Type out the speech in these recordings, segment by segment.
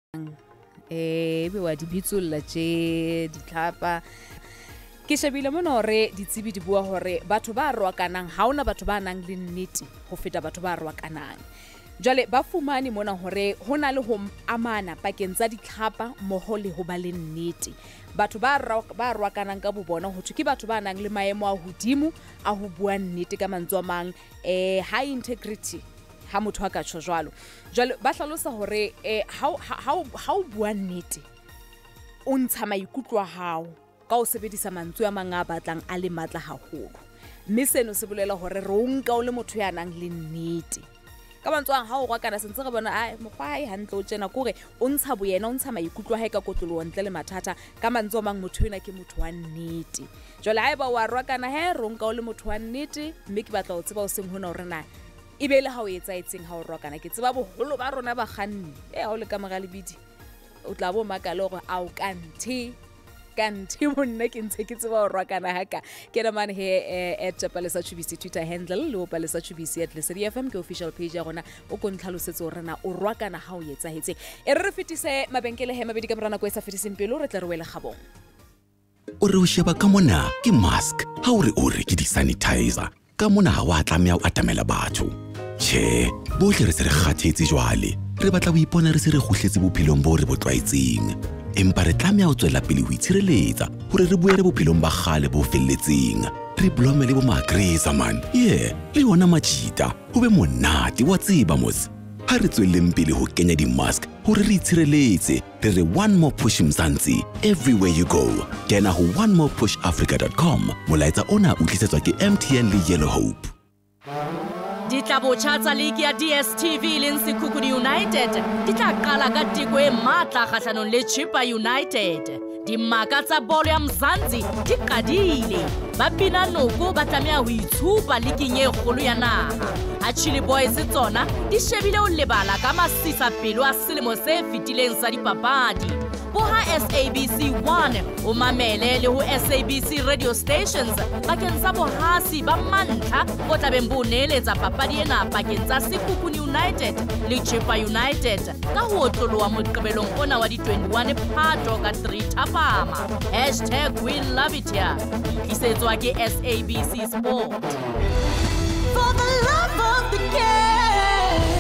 be wa di bitsolla tje ditlhapa ke shebile mona hore ditsebi di bua hore batho ba rwakanang ha ona batho ba nang le nnete ho feta batho ba rwakanang. Jwale ba fumane mona hore hona le ho amana pakeng tsa ditlhapa moho le ho ba le nnete. Batho ba rwakanang ka bobona ho ke batho ba nang le maemo a hodimo a ho bua nnete ka mantswe a mang, high integrity ha motho a ka tsho jwalo. Jwale ba hlalosa hore ha o bua nnete o ntsha maikutlo a hao ka o sebedisa mantswe a mang a batlang a le matla haholo. Mme seno se bolela hore re o nka o le motho ya nang le nnete. Ka mantswe a ha o rwakana sentse re bona mokgwa ai hantle o tjena kore o ntsha boyena o ntsha maikutlo a hae ka kotlolo ntle le mathata ka mantswe a mang motho ena ke motho wa nnete. Jwale haeba wa rwakana re o nka o le motho wa nnete mme ke batla o tseba o seng hona hore na ebe le ha o etsaetseng ha o rwakana ke tseba boholo ba rona ba kganni ha o le ka mora lebidi o tla bo makala hore a o kanthi monna ke ntse ke tseba ho rwakana haka ke na mane at Palesa Chubisi Twitter handle le Palesa Chubisi at DSTV ke official page ya rona o ko ntlhalosetse hore na o rwakana ha o etsahetse re fetise mabenkele mabedi ka morana ko esa fetiseng pelo re tla re wele gabong o re o sheba ka mona ke mask ha o re ke di-sanitizer ka mona ha wa tlamea o atamela batho che bohle re se re kgathetse jwale re batla ho ipona re se re kgutletse bophelong bo re bo tlwaetseng empa re tlamea ho tswela pele ho itshireletsa hore re buere bophelong ba kgale bo felletseng re blome le bo magreza man le ona majita ho be monate wa tseba mos ha re tswelleng pele ho kenya di-mask hore re itshireletse re re one more push mzansi everywhere you go kena ho onemorepushafrica.com molaetsa ona o tlisetswa ke MTN le Yellow Hope. Ditlabocha tsa ligi ya DSTV le Sekhukhune United di tla qala ka teko e matla kgahlanong le Chippa United. Dimaka tsa bolo ya Mzansi di qadile. Ba bina noko ba tlameha ho itshupa liging e kgolo ya naha. Ha Chili Boys tsona di shebile o lebala ka masisa pelo a selemo se fetileng sa dipapadi. Boha SABC 1 o mamele le ho SABC radio stations bakeng sa bohasi ba mantlha bo tlabeng bo neletsa papadi ena pakeng tsa Sekhukhune United le Chippa United ka ho tloloha moqebelong ona wa di-21 Phato ka 3 Thapama #we love it here isetswa ke SABC Sport for the love of the game.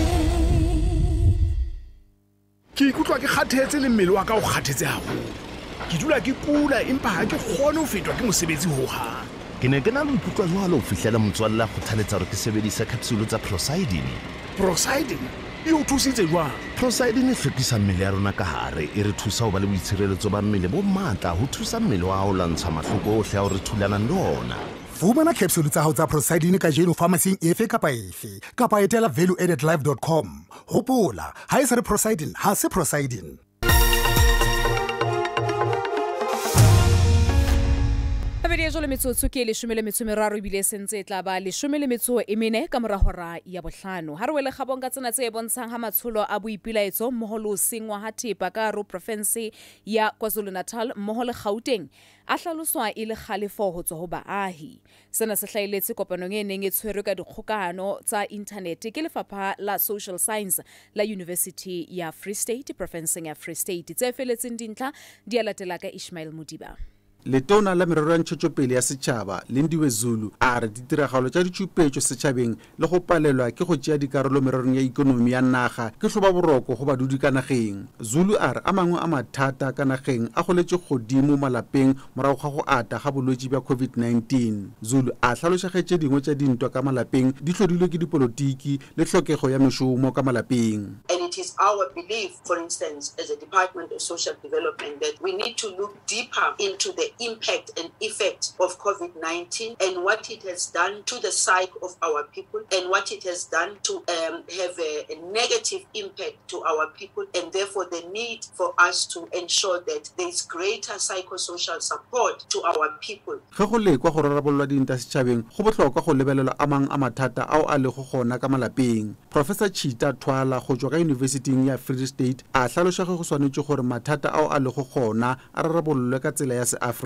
Ke ikutlwa ke kgathetse le mmele wa ka o kgathetse haholo. Ke dula ke kula empa ha ke kgone ho fetwa ke mosebetsi ho ha. Ke ne ke na le ikutlwa jwalo ho fihlela motswalla go thaletsa hore ke sebedisa capsule tsa Prosidin. Prosidin e o thusitse jwang? Prosidin e hlwekisa mmele ya rona ka hare e re thusa ho ba le boitshireletso ba mmele bo matla ho thusa mmele wa hao lwantsha mahloko ohle a hore thulana le ona. Fumana capsule tsa hao tsa Prosidin ka jeno pharmacy efe kapa etela valueaddedlife.com. Hopola, ha e sa re Prosidin ha se Prosidin. Jole metsotso ke 13 bile sentse tla ba 14 ka mora hora ya bohlano ha re wele gabong ka tsena tse e bontshang ha matsholo a boipilaetso moholo sengwa ha Thepa ka ro province ya KwaZulu-Natal moholo Gauteng a hlaloswa ile khalefo ho tswa ho baahi. Sena se hlailetse kopanong e neng e tshwerwe ka dikgokahano tsa internet ke lefapha la social science la University ya Free State province ya Free State tse feletseng dintlha di alatela ka Ishmael Mudiba. Letona la merero ya ntshetsopele ya setjhaba Lindiwe Zulu a re ditiragalo tša ditšhupetšo setšhabeng le go palelwa ke go tšea dikarolo mererong ya ikonomi ya naga ke hloba boroko go badudi ka nageng. Zulu a re a mangwe a mathata ka nageng a goletše godimo malapeng morago ga go ata ga bolwetši bja COVID-19. Zulu a hlalošagetše dingwe tša dintwa ka malapeng di hlodilwe ke dipolotiki le hlokego ya mešomo ka malapeng. And it is our belief, for instance, as a Department of Social Development, that we need to look deeper into the impact and effect of COVID-19 and what it has done to the psyche of our people and what it has done to have a negative impact to our people, and therefore the need for us to ensure that there is greater psychosocial support to our people. Ge go lekwa go rarabolwa dinta setšhabeng go botlhokwa go lebelelwa a mang a mathata ao a lego gona ka malapeng. Professor Chita Twala go tswa ka University ya Free State a hlaloša go swanetše gore mathata ao a lego gona a rarabolwe ka tsela ya se-Africa.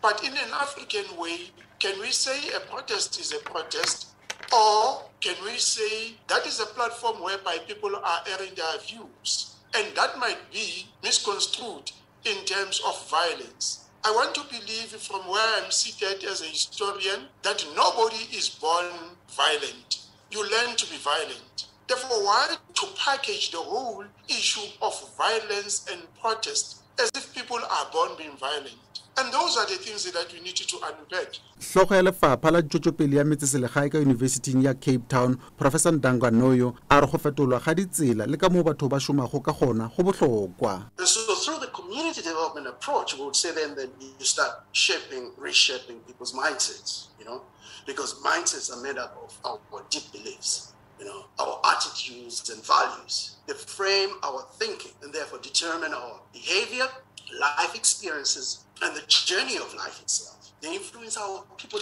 But in an African way, can we say a protest is a protest? Or can we say that is a platform whereby people are airing their views? and that might be misconstrued in terms of violence. I want to believe from where I'm seated as a historian that nobody is born violent. You learn to be violent. Therefore, why to package the whole issue of violence and protest as if people are born being violent? And those are the things that we need to unpack. Hlogo ya lefapha la ntšwetšopele ya metseselegae ka yunibesithing ya Cape Town, Professor Mananeo, a re go fetolwa ga ditsela le ka moo batho ba šomago ka gona go bohlokwa. So through the community development approach, we would say then that you start reshaping people's mindsets, because mindsets are made up of our deep beliefs, our attitudes and values. They frame our thinking and therefore determine our behavior, life experiences, and the journey of life itself. They influence how people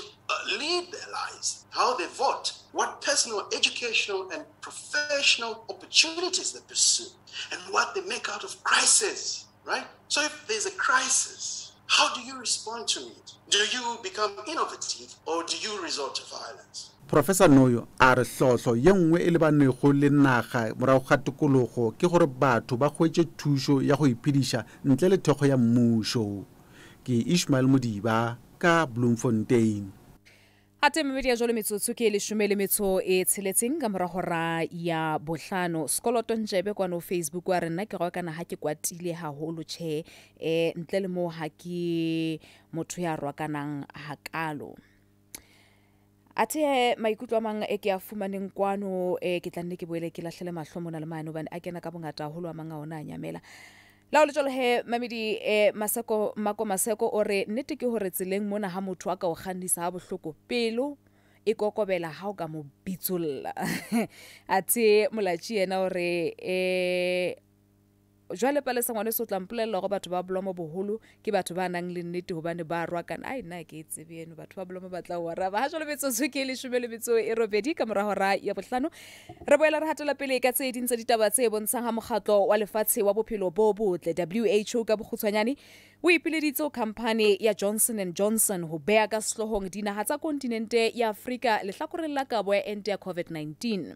lead their lives, how they vote, what personal, educational, and professional opportunities they pursue, and what they make out of crisis, right? So if there's a crisis, how do you respond to it? Do you become innovative or do you resort to violence? Professor Noyo a re hlotlo ye nngwe e lebanego le naga morago ga tikologo ke gore batho ba hwetše thušo ya go iphediša ntle le thekgo ya mmušo. Ke Ishmael Modiba ka Bloemfontein. Ate media jolo metsotso ke le shumele metso e tsheletseng ka morago ra ya bohlano skoloto njebe kwa no Facebook wa rena ke go kana ha ke kwatile haholo che ntle le mo ha ke motho ya rwakanang hakalo. Ate maikutlo a mang e ke a fumaneng kwano ke tla nne ke boele ke lahlele mahlo mona le mane hobane a kena ka bongata holo a manga ona a nyamela. La o le jolo he mamedi maseko o re nnete ke hore tseleng mona ha motho a ka o kgannisa ha bohloko pelo e kokobela ha o ka mo bitsolla. Ate molatši ena o re jwale pale sa ngwane so tla mpolella go batho ba Blomo boholo ke batho ba nang le nnete hobane ba rwakana ai nna ke tsebe eno batho ba Blomo ba tla wa raba ha jwale metsotso ke le shumele metso e robedi ka morago ra ya bohlano re boela re hatela pele ka tse dintse ditaba tse bontshang ha mokgatlo wa lefatshe wa bophelo bo botle WHO ka bokgutshwanyane o ipileditse khampane ya Johnson & Johnson ho bea ka sehlohong dinaha tsa kontinente ya Afrika lehlakoreng la kabo ya ente ya COVID-19.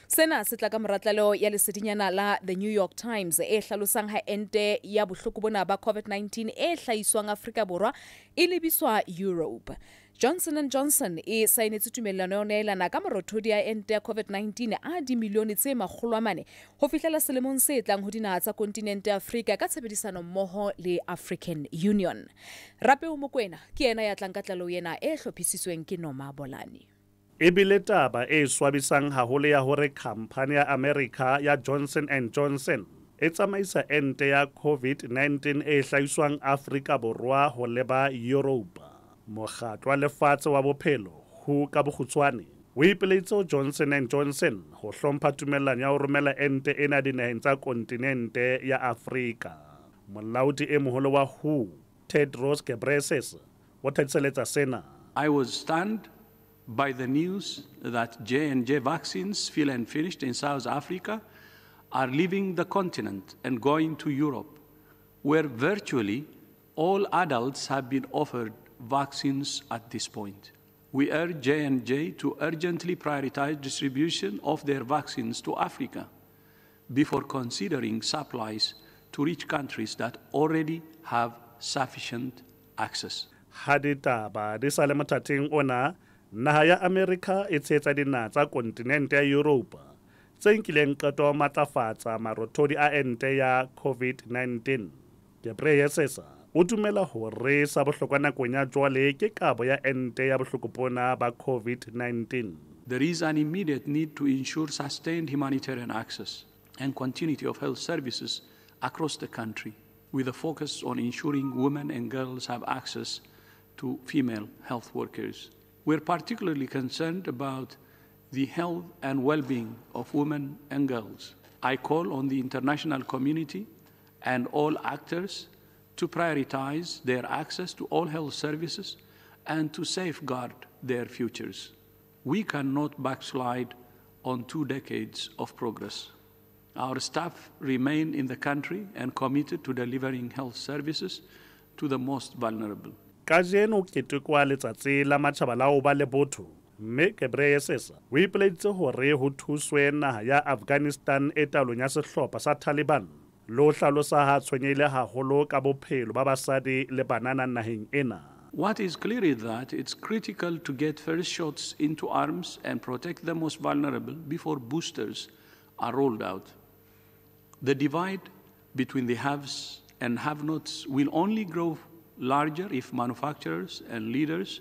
Sena se tla ka moratlalo ya lesedinyana la The New York Times e hlalosang ha ente ya bohloko bona ba COVID-19 e hlahiswang Afrika Borwa e lebiswa Europe. Johnson & Johnson e saenetse tumellano ya neelana ka marothodi ya ente ya COVID-19 a dimilione tse 400 ho fihlela selemong se tlang ho dinaha tsa kontinente ya Afrika ka tshebedisano mmoho le African Union. Rape o Mokwena ke ena ya tlang ka tlalo yena e hlophisitsweng ke Noma Bolani. Ebile taba e swabisang haholo ya hore khampani ya America ya Johnson & Johnson e tsamaisa ente ya COVID-19 e hlahiswang Afrika Borwa ho leba Europe. Mokgatlo wa lefatshe wa bophelo ho ka bokgutshwane o ipileditse Johnson & Johnson ho hlompha tumellano ya ho romela ente ena dinaheng tsa kontinente ya Afrika. Molaodi e moholo wa WHO Tedros Ghebreyesus o thatseletsa sena. I was stunned by the news that J&J vaccines, fill and finished in South Africa, are leaving the continent and going to Europe, where virtually all adults have been offered vaccines at this point. We urge J&J to urgently prioritize distribution of their vaccines to Africa before considering supplies to rich countries that already have sufficient access. Haditaba di sale mathateng ona naha ya America e tshetsa dinaha tsa kontinente ya Europe tse nkileng qeto matlafatsa marothodi a ente ya COVID-19. Ghebreyesus o dumela hore sa bohlokwa nakong ya jwale ke kabo ya ente ya bohloko bona ba COVID-19. There is an immediate need to ensure sustained humanitarian access and continuity of health services across the country, with a focus on ensuring women and girls have access to female health workers. We're particularly concerned about the health and well-being of women and girls. I call on the international community and all actors to prioritize their access to all health services and to safeguard their futures. We cannot backslide on 2 decades of progress. Our staff remain in the country and committed to delivering health services to the most vulnerable. Kajeno ketekwa letsatsi la matjhaba la ho ba le botho mme Ghebreyesus o ipileditse hore ho thuswe naha ya Afghanistan e taolong ya sehlopha sa Taliban lo hlalosa ha tshwenyehile haholo ka bophelo ba basadi le banana naheng ena. What is clear is that it's critical to get first shots into arms and protect the most vulnerable before boosters are rolled out. The divide between the haves and have-nots will only grow larger if manufacturers and leaders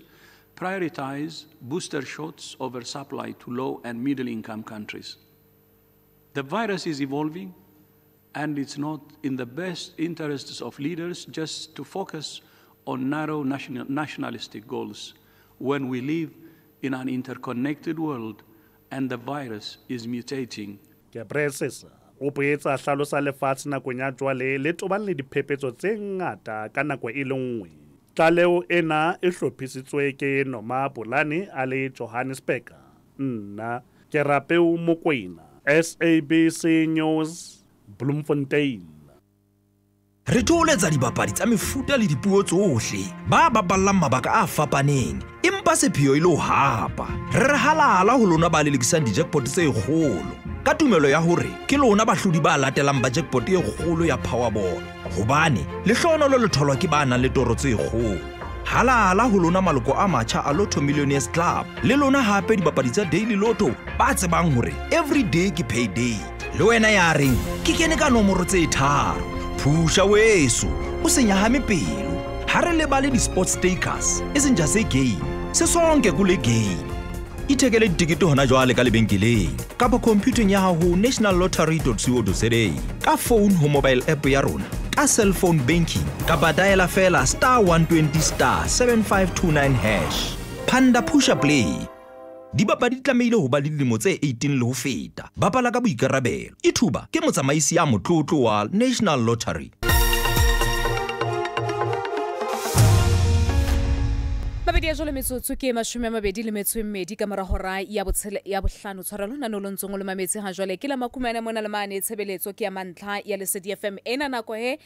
prioritize booster shots over supply to low and middle-income countries. The virus is evolving, and it's not in the best interests of leaders just to focus on narrow nationalistic goals when we live in an interconnected world and the virus is mutating. O boetsa hlalosa lefatshe nakong ya jwale le tobane le diphephetso tse ngata ka nako e le nngwe. Tlaleo ena e hlophisitswe ke Noma Bolane a le Johannesburg. Nna ke Rapeu Mokoena, SABC News, Bloemfontein. Re tholetsa dibapadi tsa mefuta le dipuo tsohle ba baballang mabaka a fapaneng empa sepheo ile ho hapa. Re halala ho lona ba lelekisang di-jackpot tse kgolo ka tumelo ya hore ke lona bahlodi ba latelang ba jackpot e kgolo ya Powerball hobane le hlono le tholwa ke ba nang le toro tse kgolo. Halala ho lona maloko a matjha a Lotto Millionaires Club le lona hape dibapadi tsa Daily Lotto ba tsebang hore every day ke payday. Le wena ya reng ke kene ka nomoro tse 3. Phusha weso o se nyahame pelo ha re lebale di-sports stakers e seng just game se sonke kule game. Ithekele ditikete hona jwale ka lebenkeleng kapa computeng ya hao ho nationallottery.co.za ka phone ho mobile app ya rona ka cellphone banking kapa dial fela *120*7529#. Phanda Pusha Play. Dibapadi di tlamehile ho ba le dilemo tse 18 le ho feta. Bapala ka boikarabelo. Ithuba ke motsamaisi ya motlotlo wa National Lottery. Babedi ya jole metsotso ke mashome mabedi le metso mmedi ka mora hora ya bohlano tshwarelo na no lontsong le mametse ha jole ke la makumana mona le mane tshebeletso ke ya mantla ya lesedi FM ena nako he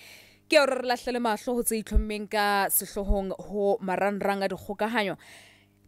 ke o re lahlele mahlo ho tse itlhommeng ka sehlohong ho maranrang a dikgokahanyo.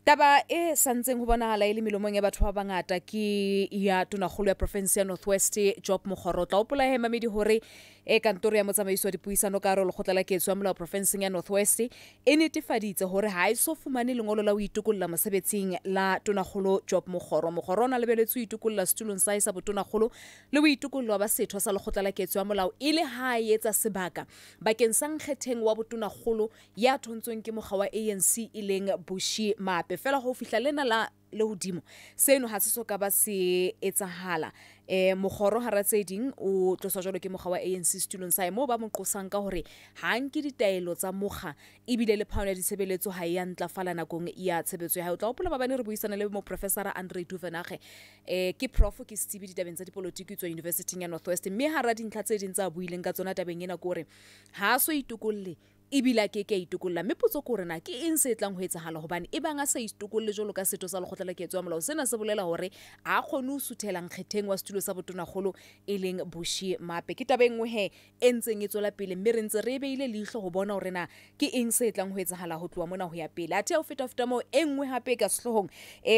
Taba e santseng ho bonahala ile melomong ya batho ba bangata ke ya tonakgolo ya province ya Northwest Job Mogorotla o pola he mamedi hore e kantoro ya motsamaiso wa dipuisano ka rolo khotla la ketso ya molao province ya Northwest e netefaditse hore ha e so fumane lengolo la ho itukulla mosebetsing la tonakgolo Job Mogoro na lebeletse ho itukulla stulong sa isa botonakgolo le ho itukulla ba setho sa lekgotla la ketso ya molao ile ha etsa sebaka bakeng sa nkgetheng wa botonakgolo ya thontsweng ke mogga wa ANC ileng Bushi Mape fela ho fihla lena la le hodimo seno ha se so ka ba se etsahala. Mogoro ha ratseding o tlosa jolo ke mogga wa ANC stulong sa mo ba mo qosang ka hore ha nki ditaelo tsa mogga ibile le phano ya ditshebeletso ha ya ntlafala nakong ya tshebetso ya ha o tla opola ba bane re buisana le mo professor Andre Duvenage ke prof ke Stevie ditabeng tsa dipolitiki tswa University ya Northwest mme ha ra dintlha tse ding tsa buileng ka tsona tabeng ena go re ha so itukulle ibila ke itukulla mme potso ko rena ke eng se tlang ho etsahala hobane e banga sa itukulle jolo ka setho sa lekgotla la ketso ya molao sena se bolela hore a khone o suthelang kgetheng wa stulo sa botonakgolo e leng Bushi Mape ke tabeng ngwe he entseng e tsola pele mme re ntse re beile leihlo ho bona hore na ke eng se tlang ho etsahala ho tloa mona ho ya pele athe o feta mo engwe hape ka sehlohong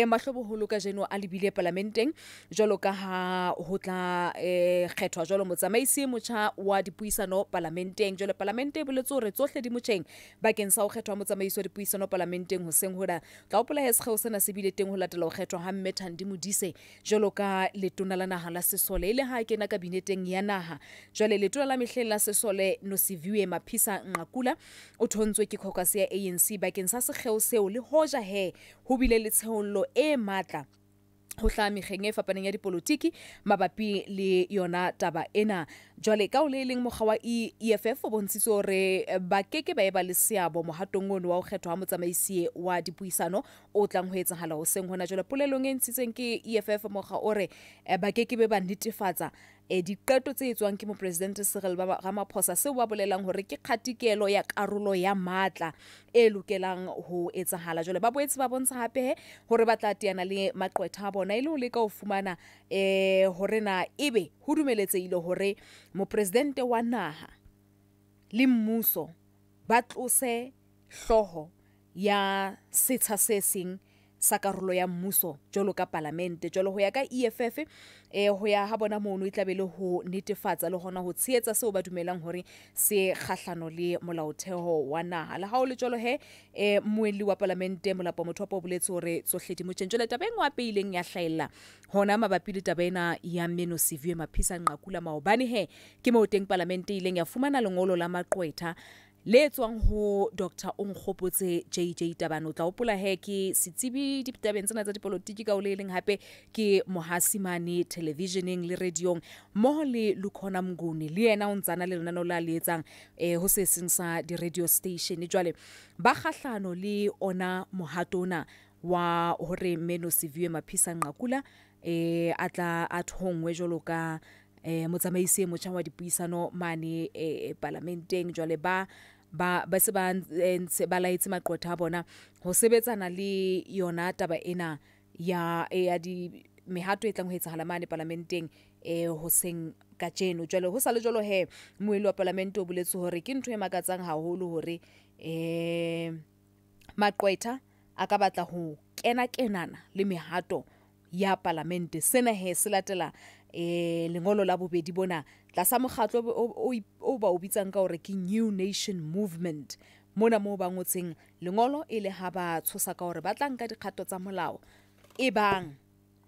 mahloboholo ka jeno a lebile parlamenteng jolo ka ha ho tla kgethwa jolo motsamaisi motjha wa dipuisano parlamenteng jolo parlamente boletse hore tsohle di motjeng bakeng sa ho kgethwa motsamaiso wa dipuisano parlamenteng ho seng hoda tla opola hesgeo sena se bile teng ho latela ho kgethwa ha Mmethandi Modise jolo ka letona la naha la Sesole ile ha kena kabineteng ya naha jole letona la mehleng la Sesole Nosiviwe Maphisa Nqakula o thontswe ke caucus ya ANC bakeng sa segeo seo le hoja he ho bile le tsheollo e matla ho tla mekgeng e fapaneng ya dipolitiki mabapi le yona taba ena jwale ka o le leng mogga wa EFF o bontshitse hore ba keke ba e ba le seabo mohatong ono wa ho kgethwa ha motsamaisi wa dipuisano o tlang ho etsahala ho seng hona jwale polelong e ntshitseng ke EFF mogga ore ba keke be ba netefatsa diqeto tse etswang ke mopresidente Cyril Ramaphosa seo ba bolelang hore ke kgatikelo ya karolo ya matla e lokelang ho etsahala jwale ba boetse ba bontsha hape hore ba tla teana le maqwetha bona ile o leka ho fumana hore na ebe ho dumeletsehile hore mopresidente wa naha le mmuso ba tlose hloho ya setsha se seng sa karolo ya mmuso jolo ka parlamente jolo ho ya ka EFF ho ya ha bona mono itlabele ho netefatsa le hona ho tsheetsa seo ba dumelang hore se kgahlano le molaotheo wa naha le ha o le jolo moeli wa parlamente Molapo Mothopo boletse hore tsohledi motjentjho le tabeng wa peileng ya hlaela hona mabapi le tabena ya Meno Siviwe Maphisa Nqakula maobane ke mo teng parlamente ileng ya fumana lengolo la maqwetha le tswang ho Dr. Ongkhopotse JJ Tabano tla opola ke setsibi ditabeng tsena tsa dipolotiki ka o le leng hape ke mohasimane televisioneng le radiong mo le Lukhona Mnguni le yena o ntsana le lenano la le etsang ho se seng sa di radio station jwale ba kgahlano le ona mohatona wa hore Meno Siviwe Maphisa Nqakula atla athongwe jolo ka motsamaisi motjha wa dipuisano mane parlamenteng jwale ba se ba laetse maqotha a bona ho sebetsana le yona taba ena ya di mehato e tlang ho etsahala mane parlamenteng ho seng ka jeno jwale ho sa le jolo moeli wa parlamente o boletse hore ke ntho e makatsang haholo hore maqwetha a ka batla ho kenana le mehato ya parlamente sena se latela lengolo la bobedi bona tlasa mokgatlo o ba o bitsang ka hore ke New Nation Movement mona mo ba ngotseng lengolo le ha ba tshosa ka hore ba tla nka dikgato tsa molao bang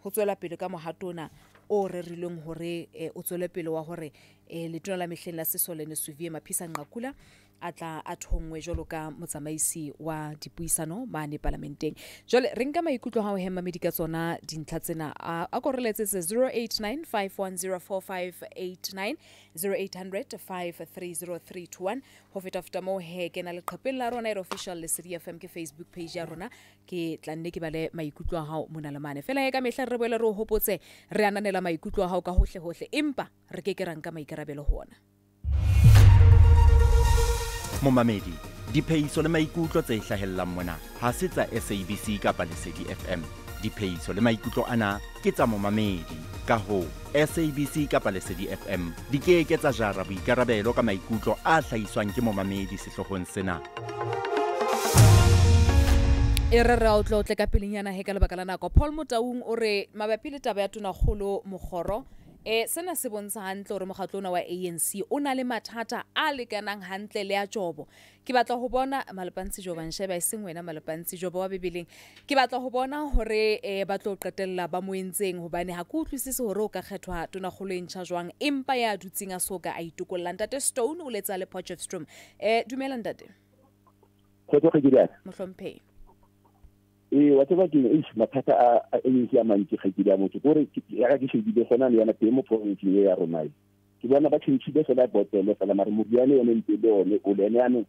ho tswela pele ka mohatona o rerileng hore o tswele pele wa hore letona la mehleng la Sesole ne Siviwe Maphisa Nqakula atla athongwe jolo ka motsamaisi wa dipuisano mane parlamenteng jole re nka maikutlo ha o hema medika tsona dintlha tsena a koreletse 0895104589 0800530321 ho feta mo ke na le qhepeng la rona official le CDFM ke Facebook page ya rona ke tla nne ke bale maikutlo a hao mona le mane fela ka mehla re boela re hopotse re ananela maikutlo a hao ka hohle empa re ke ranka maikarabelo hona Momamedi, diphehiso le maikutlo tse hlahellang mona ha se tsa SABC kapa Lesedi FM. Diphehiso le maikutlo ana ke tsa momamedi. Ka ho SABC kapa Lesedi FM di ke tsa jara boikarabelo ka maikutlo a hlahiswang ke momamedi sehlohong sena. Re o tle ka pelenyana ka lebaka la nako Paul Motaung o re mabapi le taba ya Tonakgolo Mogoro sena se bontsha hantle hore mokgatlona wa ANC o na le mathata a lekanang hantle le a Jobo ke batla ho bona Malepantsi Joban sheba seng wena Malepantsi Jobo wa bebeleng ke batla ho bona hore ba tlo qetella ba moentseng hobane ha ke utlwisise hore o ka kgethwa Tonakgolo e ntjha jwang empa ya dutseng a soka a itukolla ntate Stone o letsa le Potchefstroom dumela ntate mohlomphehi whatever ke mathata a energy a mantsi ga ke dia motho gore ya ke shebile gona le yana teng mo province ya rona ke bona ba tshintshile fela botele fela mare moriane yone ntse le one o le yana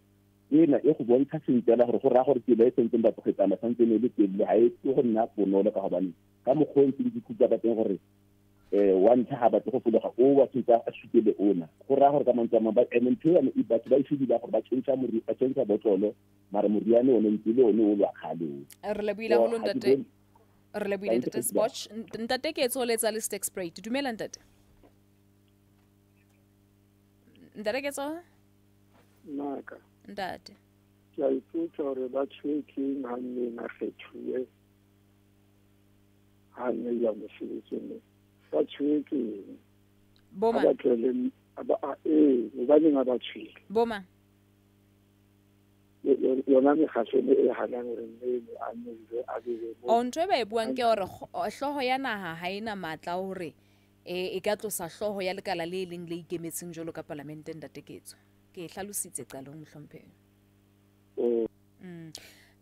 ena go bontsha sentela gore go ra gore ke le sentse ba tsogetsana santse ne le tele ha e go nna bonolo ka gobane ka mokgonti le dikutla ba teng gore one ha ba go fulega o wa tsa a shutele ona go ra gore ka mantsama ba MNT e ba itshidila gore ba tsentsa muri ba tsentsa botolo mara moriane o ntse le one o lwa khale re le buile ho ntate re le buile ntate Spotch ntate ke tsoletsa le Steak Spray dumela ntate ndare ke tso naka ntate ke a ipotsa hore ba tshweke hanne na kgethuwe hanne ya mosebetsing ba tshweke boma ba tlele ba ba tshweke boma yona mekgahlelo e halang hore mmele a nne a bile o ntwe ba e buang ke hore hloho ya naha ha ina matla hore e ka tlosa hloho ya lekala le leng le ikemetseng jolo ka parlamente ntate ketso ke hlalositse qalong mohlomphehi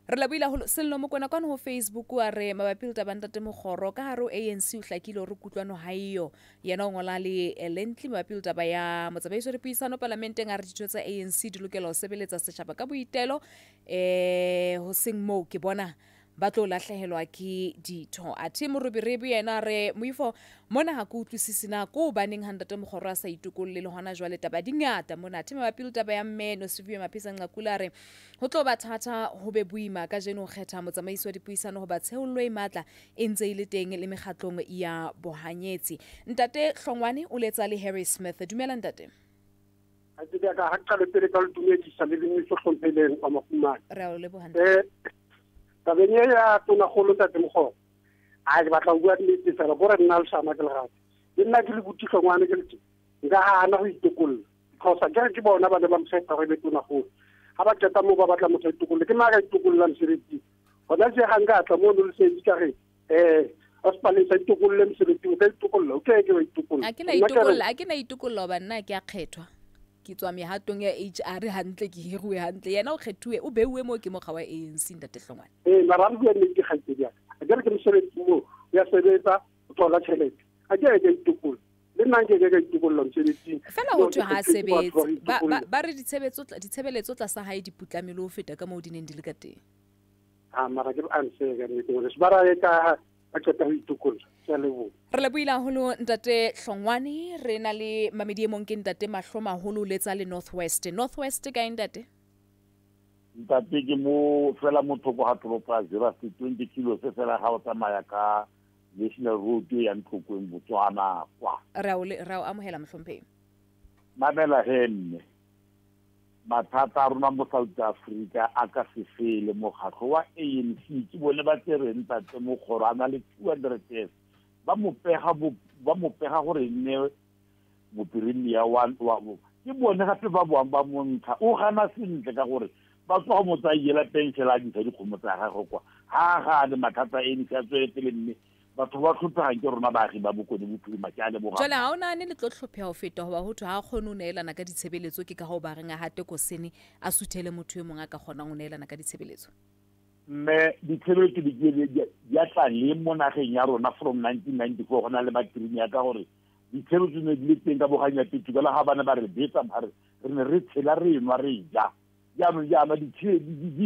re la buila ho sello mo kwana ho Facebook wa re mabapi le tabantate Mogoro ka haro ANC o hlakile hore kutlwano ha iyo yena o ngola le Lently mabapi le taba ya motsamaiso re puisano parlamenteng a re ditho tsa ANC di lokela ho sebeletsa setjhaba ka boitelo ho seng mo ke bona ba tlo lahlehelwa ke ditho a thimu rubirebi yena re moifo mona ha ku utlwisisi na ko baneng hantate Mogoro a sa itukolle le hona jwale taba dingata mona thimu mabapi le taba ya Meno Siviwe Maphisa Nqakula re ho tlo ba thata ho be buima ka jeno kgetha motsamaiso wa dipuisano ho ba tsheollo e matla e ntse ile teng le mekgatlong ya bohanyetsi ntate Hlongwane o letsa le Harry Smith dumela ntate a tsika ka ha qale pele ka le dumedisa le le so hlomphileng kwa mafumane re o le bohantse tabeng e ya tonakgolo tate Mokgoro a ke batla go bua nnete fela bore nna le sama ke le gate le nna ke le butitlhongwane ke lete nka gana go itokolla because a kere ke bona ba ne ba moseta go ebe tonakgolo ga ba keta mo ba batla motho a itokolle ke maaka itokolola mosebetsing gona se ga nka tla mo no le sedi ka ge hospital sa itokolle mosebetsing o ka itokolla o ke wa itokolla a ke na itokolla ba nna ke a kgethwa ke tswa mehatong ya HR hantle ke hiruwe hantle yena o kgethuwe o beuwe mo ke mogwa wa ANC ntate Hlongwane mara re bua nnete ga ntse dia a ke re ke mosebetsi mo ya sebetsa o tlola tšhelete a ke ke itokolla le nna ke itokolla mosebetsing fela ho thwe ha sebetse ba re ditshebeletso tla sa hae diputlamelo o feta ka mo di neng di le ka teng mara ke a ntse ga nnete gore se bara ka a tšeta ho itokolla re leboile haholo ntate Hlongwane re na le mamedi e mong ke ntate Mahlomaholo letsa le Northwest ka ntate ke mo fela motho go hatropa 20 kilo se fela ga o tsamaya ka national road ya Ntlokeng Botswana kwa ra o amohela mhlompheng mamela henne mathata a rona mo South Africa a ka se fele mokgatlo wa ANC ke bone ba tsereng ntate Mokgoro a na le 200 years ba mo pega gore nne mopirini ya wa ke bone gape ba boang ba montsha o gana sentle ka gore ba tswa mo tsa yela pension a ditsa dikgomo tsa gagwe kwa ga le mathata ene sa tsweletse mme batho ba tlhophang ke rona baagi ba bokone bophirima ke a le boga jole ha ona ne le tlo tlhopheha ho feta hoba ho thwa ha khone o neelana ka ditshebeletso ke ka ho ba renga hate ko sene a suthele motho e mong a ka kgona go neelana ka ditshebeletso mme ditshebeletso di a tla le mo nageng ya rona from 1994 go na le bakirini ya ka gore ditshebeletso ne di le teng ka boganya pitu ka la ga bana ba re betsa re ne re tshela re nwa re ja jaanong jaana di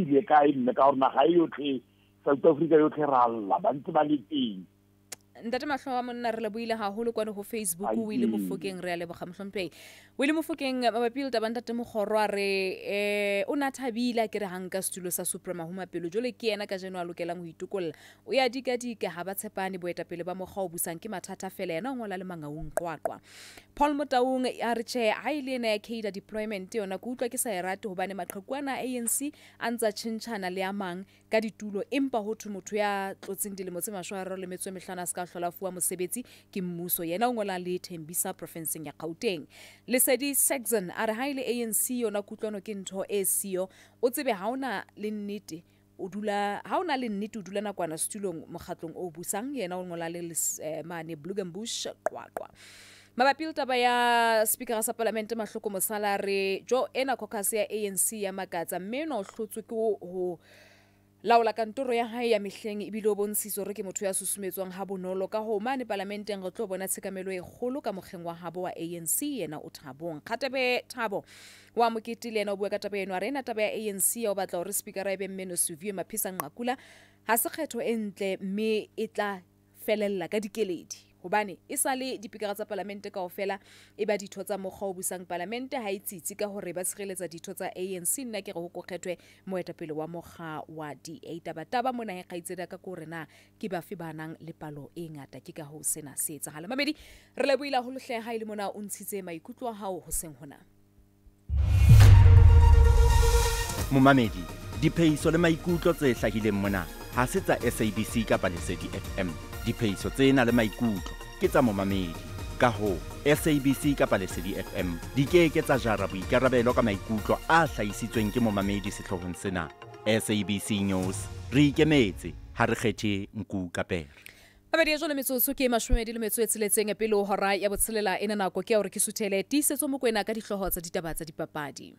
ile kae mme ka gore naga e yotlhe South Africa yotlhe ra lla ba ntse ba le teng ntate Mahlo wa monna re leboile haholo kwane go Facebook o ile Mofokeng re a leboga Mhlompheng o ile Mofokeng mabapi le tabanta Mokgoro a re o na thabila ke re hanka studio sa Suprema huma pelo jole ke yena ka jeno a lokelang ho itukolla o ya dika ha ba tshepane boetapele ba mogwa o busang ke mathata fela yena ngola le mangaung qwaqwa Paul Motaung a re che ha ile na ya Keda deployment yona go utlwa ke sa erate hobane maqhekwana ANC a ntsa tshintshana le amang ka ditulo empa ho thwe motho ya tlotseng dilemo tse 15 ska hlola fuwa mosebetsi ke mmuso yena o ngola le Thembisa provinceng ya Gauteng Lesedi Saxon a re ha ile ANC yona kutlwano ke ntho e sio o tsebe ha ona le nnete o dula nakwana stulong mokgatlong o busang yena o ngola le mane Blugenbush qwaqwa mabapi le taba ya speaker sa parliament Mahloko Mosala re jo ena caucus ya ANC ya makatsa mme no hlotswe ke ho laola kantoro ya hae ya mehleng ibile o bontshiso re ke motho ya susumetswang ha bonolo ka ho mane parlamenteng re tlo bona tshekamelo e kgolo ka mokgeng wa habo wa ANC yena o Thabong Kgatebe Thabo wa moketile yena o bua ka taba eno arena taba ya ANC ya o batla hore speaker e be Mmeno Suvie Maphisa Nqakula ha se kgetho entle mme e tla felella ka dikeledi hobane e sale dipikara tsa parlamente kaofela e ba ditho tsa mogwa o busang parlamente ha itsitsi ka hore ba tshireletsa ditho tsa ANC nna ke re ho kgethwe moetapele wa mogwa wa Ditaba mona e gaitseda ka gore na ke ba fe banang le palo e ngata ke ka ho sena se etsahala mamedi re leboila ho lehleha ile mona o ntshitse maikutlo a hao ho seng hona Momamedi diphehiso le maikutlo tse hlahileng mona ha se tsa SABC kapa Lesedi FM diphehiso tsena le maikutlo ke tsa momamedi ka ho SABC kapa Lesedi FM di ke tsa jara boikarabelo ka maikutlo a hlahisitsweng ke momamedi sehlohong sena SABC News re ikemetse ha re kgethe nku kapere Babedi jole metsotso ke 16 pele ho hora ya botshelela ena nako ke hore ke suthele tisetso mokwena ka dihloho tsa ditaba tsa dipapadi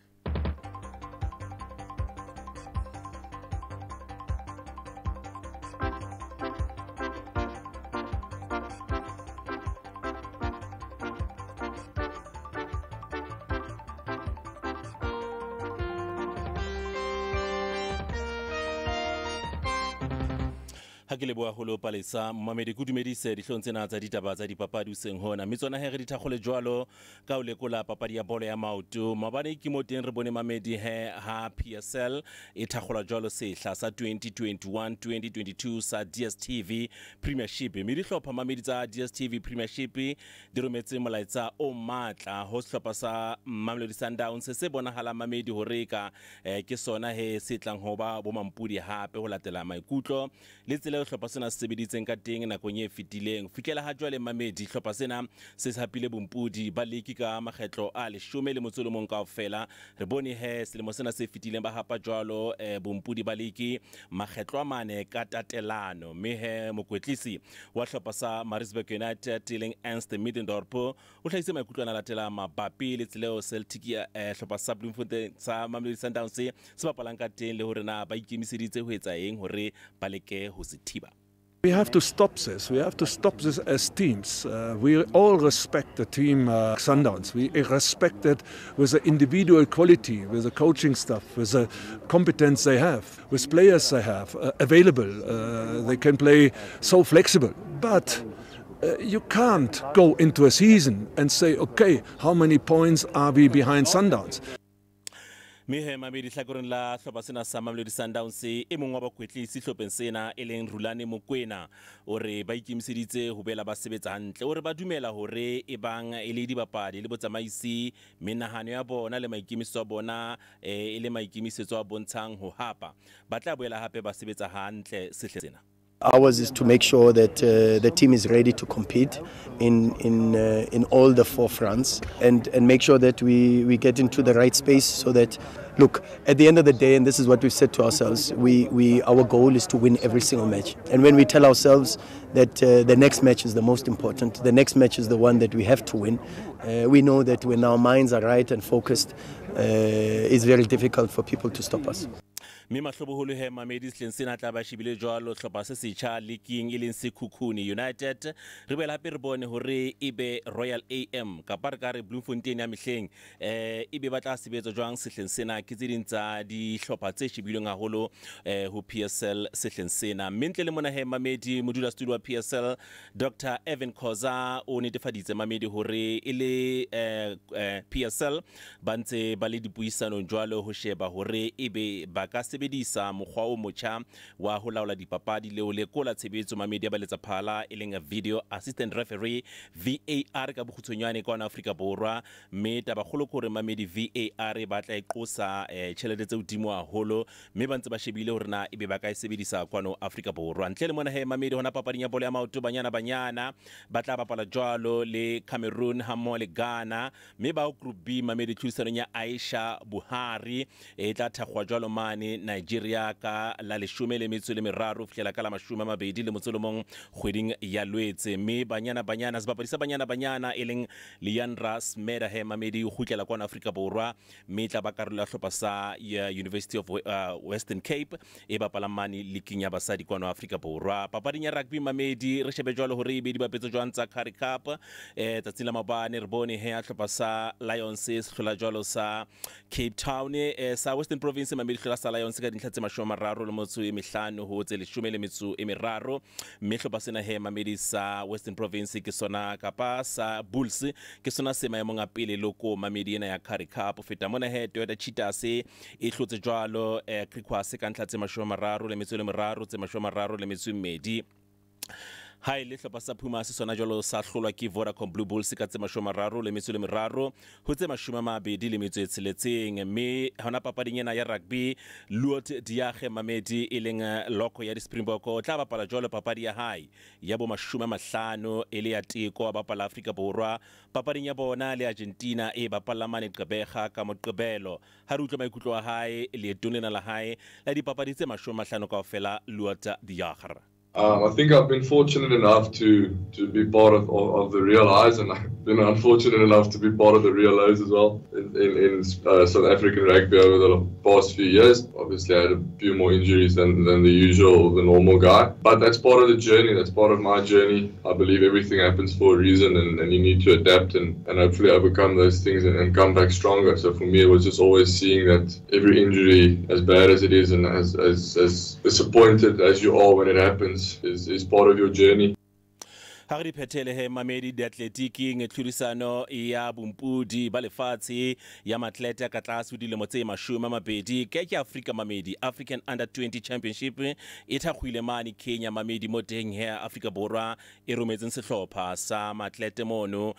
ha ke leboa go lo palesa mmamedi go dumedise dihlong tsena tsa ditaba tsa dipapadi o seng hona mme tsona he re di thakgole jwalo ka o lekola papadi ya bolo ya maoto mabane ke mo teng re bone mamedi he ha PSL e thakgola jwalo sehla sa 2021-2022 sa DSTV Premiership mme dihlopha mamedi tsa DSTV Premiership di rometse molaetsa o matla ho sehlopha sa Mamelodi Sundowns se bonahala mamedi hore ka ke sona he se tlang ho ba bo mampudi hape ho latela Maikutlo le tsela hlopha sena se sebeditseng ka teng nakong e fetileng fikela ha jwale mamedi hlopha sena se hapile bompudi ba leki ka makgetlo a 10 le motsolomong kaofela re bone he selemo sena se fetileng ba hapa jwalo bompudi ba leki makgetlo a mane ka tatelano mme he mokwetlisi wa hlopha sa Maritzburg United leng Ernst Middendorp o hlaise Maikutlo a latela mabapi le tsela Celtic hlopha sa Bloemfontein sa Mamelodi Sundowns se bapalang ka teng le hore na ba ikemiseditse ho etsa eng hore ba leke ho se thiba. We have to stop this. We have to stop this as teams. We all respect the team Sundowns. We respect it with the individual quality, with the coaching staff, with the competence they have, with players they have available. They can play so flexible. But you can't go into a season and say, okay, how many points are we behind Sundowns? Mehe mamedi hlakoreng la hlopha sena sa Mamelodi Sundowns e mongwe wa bakwetlisi hlopeng sena e leng Rulane Mokwena ore ba ikemiseditse ho bela ba sebetsa hantle ore ba dumela hore e bang e le dibapadi le botsamaisi menahano ya bona le maikemisetso a bona e le maikemisetso a bontshang ho hapa ba tla boela hape ba sebetsa hantle sehle sena. Ours is to make sure that the team is ready to compete in all the four fronts and make sure that we get into the right space so that, look, at the end of the day, and this is what we've said to ourselves, our goal is to win every single match. And when we tell ourselves that the next match is the most important, the next match is the one that we have to win, we know that when our minds are right and focused, it's very difficult for people to stop us. Me mahloboholo he mamedi sehleng sena tla ba shebile jwalo hlopha se setjha leking e leng Sekhukhune United re bela hape re bone hore ebe Royal AM ka par ka re Bloemfontein ya mehleng ebe ba tla sebetsa jwang sehleng sena ke tse ding tsa di hlopha tse shebileng haholo ho PSL sehleng sena mentle le mona he mamedi modula studio wa PSL Dr Evan Khoza o netefaditse mamedi hore ile PSL ba ntse ba le dipuisano jwalo ho sheba hore ebe ba ka sebedisa mokgwa o motjha wa ho laola dipapadi le o lekola tshebetso mamedi ba letsa phala e leng video assistant referee VAR ka bokhutsonyane kwa Afrika Borwa mme taba kholo gore mamedi VAR ba tla iqosa tšhelete tse hodimo haholo mme ba ntse ba shebile hore na ebe ba ka e sebedisa kwa Afrika Borwa ntle le mona he mamedi hona papading ya bolo ya maoto banyana ba tla bapala jwalo le Cameroon ha mmoho le Ghana mme ba group B mamedi tlhodisanong ya Aisha Buhari e tla thakgwa jwalo mane Nigeria ka la 13 fihlela ka la 12 le motsolomong kgweding ya Lwetse mme banyana sebapadisa banyana e leng Leandra Smeda he mamedi o khutlela kwa Afrika Borwa mme tla ba karolo ya hlopha sa University of Western Cape e bapala mane leking ya basadi kwa Afrika Borwa papading ya rugby mamedi re shebe jwalo hore be di bapetso jwang tsa Currie Cup tsatsing la mabane re bone he a hlopha sa Lions se hlola jwalo sa Cape Town sa Western Province mamedi hlola sa Lions ka dintlha tse 35 ho tse 13 mme hlopha sena he mamedi sa Western Province ke sona kapa sa Bulls ke sona se maemong a pele loko mamedi ena ya Currie Cup feta mona he Toyota Cheetahs e hlotse jwalo Kriquas ka ntlha tse 33 Hai le hlopha sa Puma se sona jwalo sa hlolwa ke Vodacom Blue Bulls ka tse 33 ho tse 26 mme hona papading ena ya rugby Luot Diage mamedi e leng loko ya di Springbok o tla bapala jwalo papadi ya hae ya bo 50 ele ya teko bapala Afrika Borwa papading ya bona le Argentina e bapala mane Gqeberha ka Moqebelo ha re utlwa maikutlo a hae le tonena la hae la dipapadi tse 50 kaofela Luot Diage. I think I've been fortunate enough to be part of the real highs, and been unfortunate enough to be part of the real lows as well in South African rugby over the past few years. Obviously, I had a few more injuries than the usual, the normal guy. But that's part of the journey. That's part of my journey. I believe everything happens for a reason, and you need to adapt and hopefully overcome those things and come back stronger. So for me, it was just always seeing that every injury, as bad as it is and as disappointed as you are when it happens, is part of your journey. ha re phethele he mamedi diatletiki ngetlhurisano ya bompudi ba lefatshe ya matlete ka tlase dilemo tse 20 ke Africa mamedi African Under 20 Championship e thakgwile mane Kenya mamedi mo teng he Africa Borwa e rometseng sehlopha sa matlete mono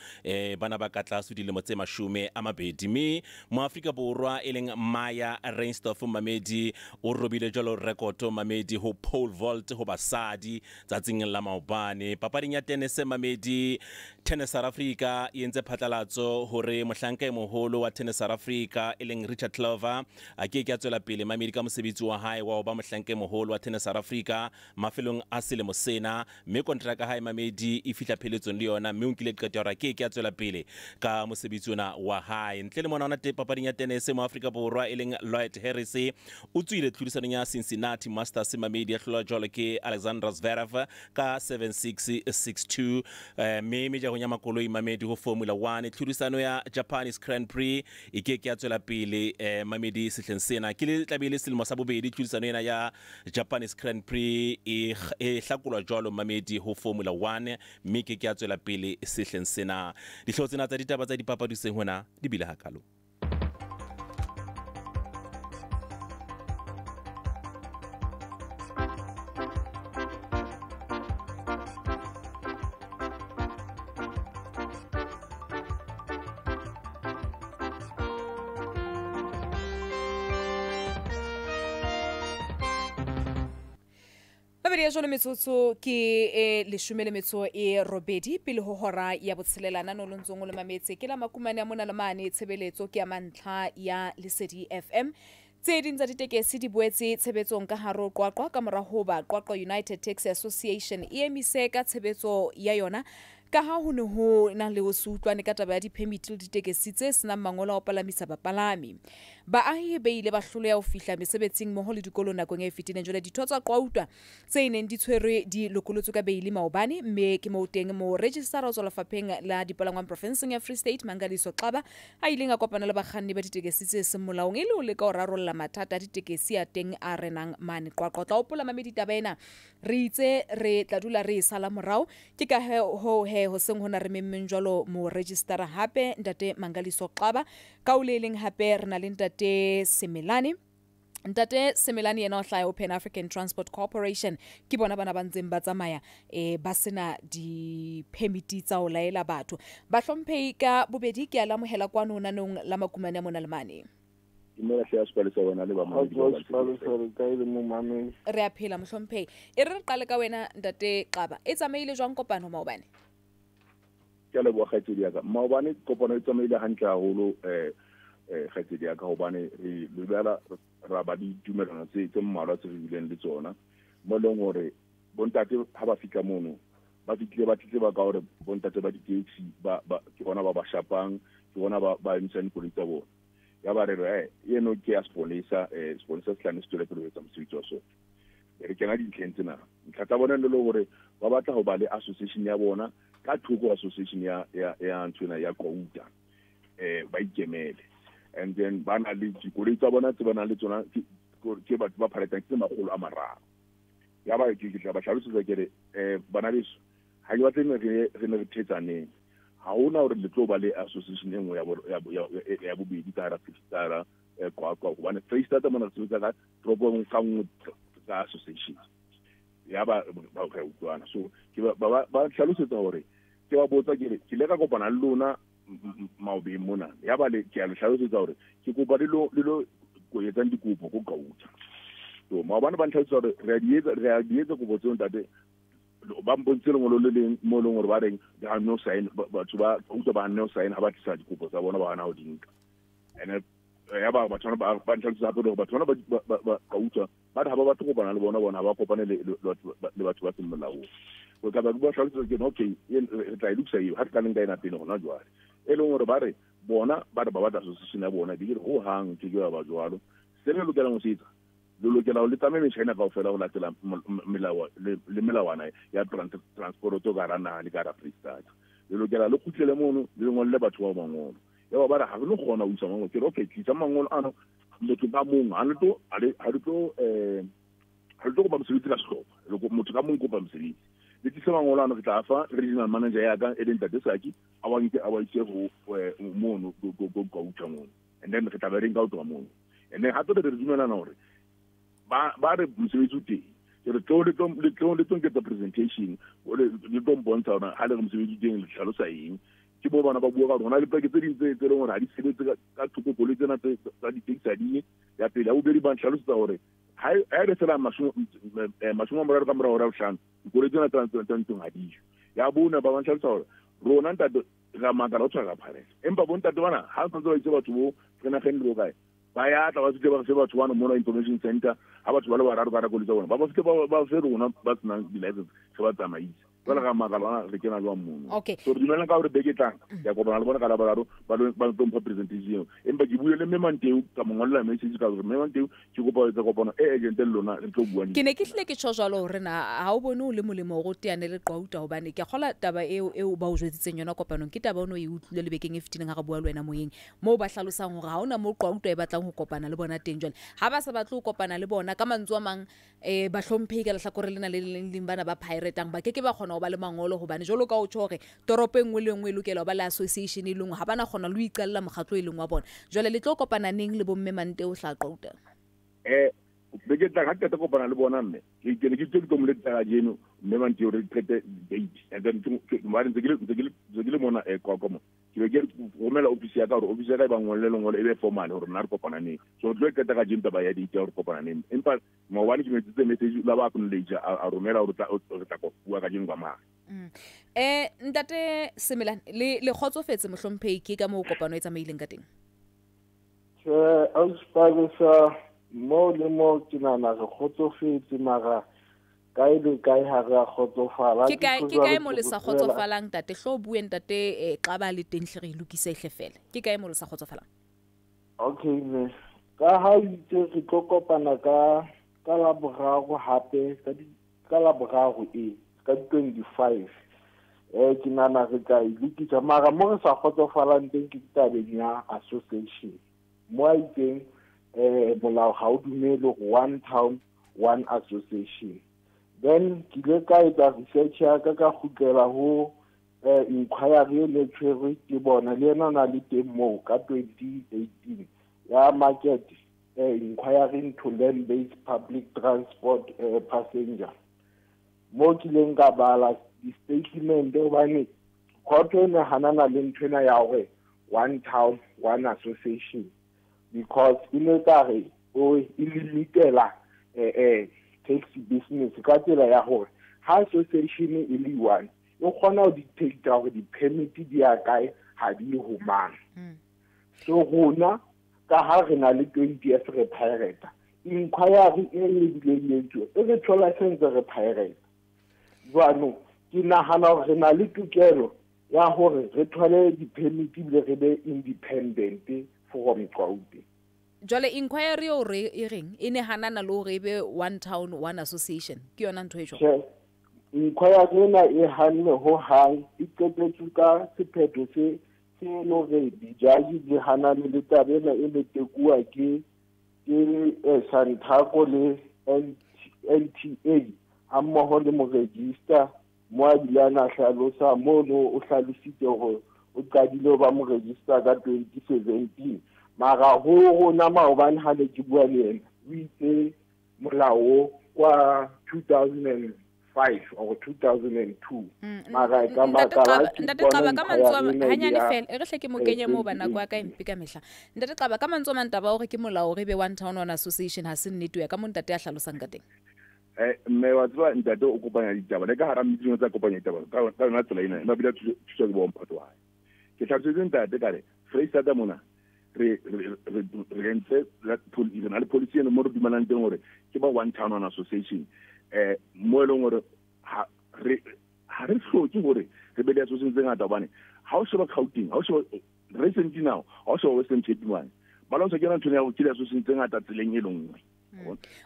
bana ba ka tlase dilemo tse 20 me mo Africa Borwa e leng Maya Reinstorff mamedi o robile jalo record mamedi ho pole vault ho basadi tsatsing la maobane papading ya tennis mamedi tennis South Africa yentse phatlalatso hore mohlanka e moholo wa tennis South Africa eleng Richard Clover a ke a tswela pele mamedi ka mosebetsi wa hae wa ba mohlanka e moholo wa tennis South Africa mafelong a selemo sena mme contract ya hae mamedi e fihla pheletsong le yona mme o nkile qeto ya ke a tswela pele ka mosebetsi ona wa hae ntle le mona ona te papading ya tennis mo Africa Borwa eleng Lloyd Harris o tswile tlhodisanong ya Cincinnati Masters mamedi ya hlola jwalo ke Alexander Zverev ka 7-6 6-2 mme meja go nya makoloi mamedi ho Formula 1 tlhodisano ya Japanese Grand Prix e ke a tswela pele mamedi sehleng sena ke le tlabele selemo sa bobedi tlhodisano ena ya Japanese Grand Prix e hlakolwa jwalo mamedi ho Formula 1 mme ke a tswela pele sehleng sena dihlotsena tsa ditaba tsa dipapadiseng hona di bile hakalo. ya jone metsotso ke leshome le metso e robedi pele ho hora ya botshelelana no lontsong le mametse ke la makumane ya mona le mane tshebeletso ke ya mantlha ya Lesedi FM tse ding tsa ditekesi di boetse tshebetsong ka haro qwaqwa ka mora ho ba Qwaqwa United Taxi Association e emise ka tshebetso ya yona ka ha ho ne ho na le ho sutlwane ka taba ya di-permit le ditekesi tse senang mangolo a palamisa bapalami baahi ba ile ba hloleha ho fihla mesebetsing mmoho le dikolo nakong e fetileng jwale ditho tsa qwautwa tse neng di tshwerwe di lokolotswe ka beili maobane mme ke mo teng mo registrar o tswa lefapheng la dipalangwang provinceng ya Free State Mangaliso Xaba a ileng a kopana le bakganni ba ditekesi tse seng molaong e le ho leka ho rarolla mathata a ditekesi a teng a renang mane Qwaqwa tla hopola mamedi taba ena re itse re tla dula re sala morao ke ka ho seng hona re memmeng jwalo mo registrar hape ntate Mangaliso Xaba ka o leleng hape re na le ntate Semelani Ntate Semelani yena o hlaya Pan African Transport Corporation ke bona bana ba ntseng ba tsamaya ba sena di permit tsa ho laela batho ba hlomphehi ka bobedi ke ala mohela kwano nanong la makumane mona le mane Imela hle asipale sa wena le ba mane re a phela mohlomphehi e re qale ka wena ntate Xaba e tsamaile jwang kopano maobane ke le bo khatsedi ya ka maobane kopano e tsamaile hantle haholo khatsedi ya ka hobane re lebala ra ba di tumelano tse mmalwa tse re bileng le tsona mo leng hore bontate ha ba fika mono ba fitlile ba tlile ba ka hore bontate ba di-taxi ba ke bona ba shapang ke bona ba emisa dikoloi tsa bona ya ba re eno ke ya sponisa se tlane se tswele pele ho etsa mosebetsi wa sona re kena dintlheng tsena ntlha tsa bona le hore ba batla ho ba le association ya bona ka thoko association ya ntshona ya Qwauta ba ikemele and then ba na le dikoloi tsa bona tse ba na le tsona ke batho ba phaletang ke 300 ya ba ke tla ba hlalosetsa ke re bana beso ha ke batle re ne re thetsaneng ha hona hore le tlo ba le association e nngwe ya bobedi ka hara Freestyle Qwaqwa hobane Freestyle mona se tsa ka tropong ka nngwe ka association ya ba ka utlwana so ke ba hlalosetsa hore ke ba botsa ke le ka kopana le lona maobe mona ya ba le ke a le hlalosetsa hore ke kopa le lo go etsa dikopo go Qwauta so maobane ba nthlasetsa hore re a di etsa kopo tsona tate ba mbontse lengolo le leng mo leng hore ba reng ha no sign batho ba Qwauta ba no sign ha ba tlisa dikopo tsa bona ba hana ho dinka ene ya ba batho ba nthlasetsa hape hore batho ba Qwauta ba ha ba batho go bana le bona ba kopane le batho ba semolao go ka ba bua tlhalosetsa ke okay re tla ilukisa eo ha re ka leng ka ena pele gona jwale e leng gore ba re bona ba re ba batla association ya bona di re go hang ke ba jwalo se le lokela go se etsa le lokela go letame metšhaena kao fela go latela melawana ya transport ka rana le ka ra Freestata le lokela le khutlele mono le ngolle batho ba mangolo ya ba re ha re no gona o isa mangolo ke re okay tlisa mangolo ano motho ka mong ha le to go ba mosebetsi ka sehlopha le motho ka mong kopa mosebetsi le tlisa mangolo ano ke tla fa regional manager ya ka e leng Tate Saki a wa itse go mono go utla mono and then re tla ba reng ka o tloga mono and then ha to re dumelana gore ba re mosebetsi o teng ke re tlo le get the presentation le tlo bontsha ona ha le mosebetsi o teng le tlhalosa eng ke mo bana ba bua ka rona le pleke tse ding tse leng gore ha di sebetse ka thoko koloi tsena tsa di-taxi a dine ya pele ya bobedi ba tlhalosetsa gore ha re fela masome a mararo ka morago ra botlhano dikoloi tsena tsa ntsong ga dijo ya bone ba ba tlhalosa gore rona ntate ga makala o tshwara ka pharela empa bontate bana ha ntse ba itse batho bo re nageng le kae ba ya tla ba se ba se batho bana mo information center ha batho ba le bararo ka koloi tsa bona ba se ba fe rona ba tsena di-license se ba tsamaisa jwale ga makala re kena jwang mono so re dumelang ka gore beke tlang ya kopana le bona ka la bararo ba tlompha presentation empa ke buile le memanteu ka mongwalela message ka gore memanteu ke kopa etsa kopano e agent le lona re tlo bua ke ne ke hlile ke tsho jwalo hore na ha o bone o le molemo go teane le qwauta hobane ke kgola taba eo ba o jwetsitseng yona kopanong ke taba ono e utlwile le bekeng e fitileng ga re bua le wena moyeng mo ba hlalosang hore ha ona mo qwauta e batlang go kopana le bona teng jwale ha ba sa batla go kopana le bona ka mantswe a mang ba hlomphe ka lehlakore lena le leng bana ba pirateang ba ke ba kgona go ba le mangolo hobane jolo ka o tshore toropo engwe le engwe e lokela ba le association e lengwe ha bana kgona le iqalla mokgatlo e leng wa bona jwale le tlo kopana neng le bomme Mananeo hla qauta beke tla ga tla kopana le bona mme ke ne ke tlo mo le tla jeno mme Mananeo re trete date and then ba ntse ke le mona kwa komo ke be ke romela office ya ka gore office ya ka ba ngole le ngole e be formal gore na re kopana neng so tlo ke tla ga jenta ba ya date ya gore kopana neng empa mawani ke metsitse message la ba acknowledge a romela gore tla go bua ka jeno ka mara ntate Semelane le kgotsofetse mohlomphehi ke ka mo kopano e tsamaileng ka teng a spagesa mo le mo ke nana re kgotsofetse mara ka ile kae ha re khotsofala ke kae mo le sa khotsofalang tate hlo bueng tate xa ba le teng hle re lokise hle fela ke kae mo le sa khotsofalang okay ne ka ha itse re kopana ka la boraro hape ka la boraro ka 25 ke nana re ka ilukisa mara mo re sa khotsofalang teng ke tabeng ya association mo a iteng molao ga o dumele one town one association then ke le ka etsa research ya ka gutlela ho inquiry le tshwere ke bona le ena na le teng mo ka 2018 ya market inquiry into land-based public transport passenger mo ke leng ka bala di-statement obane khotho ne hanana le nthwena ya hore one town one association because ile tare o ilimitela taxi business ka tsela ya hore ha association e le one o kgona ho dictate hore di-permit di ya kae ha di ho mang so rona ka ha re na le 20 years re pirate inquiry e lebileng yetso e re thola sense re pirate jwanong ke nagana hore re na le tokelo ya hore re thole di-permit le re be independent from qwauti jwale inquiry o re e reng e ne hanana le hore be one town one association ke yona ntho e jwa inquiry na e hanne ho hang e qetetse ka sephetho se lo re dijaji di hanane le tabela e le tekua ke Santaco le NTA ammoho le mo register mo a bilana hlalosa mo o hlalositse hore o qadile ba mo register ka 2017 mara ho rona maobane ha le ke bua le ena o itse molao kwa 2005 or 2002 mara ka makala ntate Qaba ka mantswe hanyane fela e re hle ke mo kenye mo bana kwa ka impi ka mehla ntate Qaba ka mantswe mantaba hore ke molao re be one town one association ha se nnete ya ka mo ntate a hlalosang ka teng mme wa tswa ntate o kopanya ditaba le ka hara meeting tsa kopanya ditaba ka nna tsela ina ba bila thuso ke bo mphato wa ke tlhatsetse ntate ka re Freestata mona re ntse la policy eno mo re dumelang teng gore ke ba one town one association mo e leng gore ha re hloke hore re be le association tse ngata hobane ha o sheba Gauteng ha o sheba recently now ha o sheba Western Cape mane ba lwantsha ke ntho ya go ke le association tse ngata tseleng e lengwe.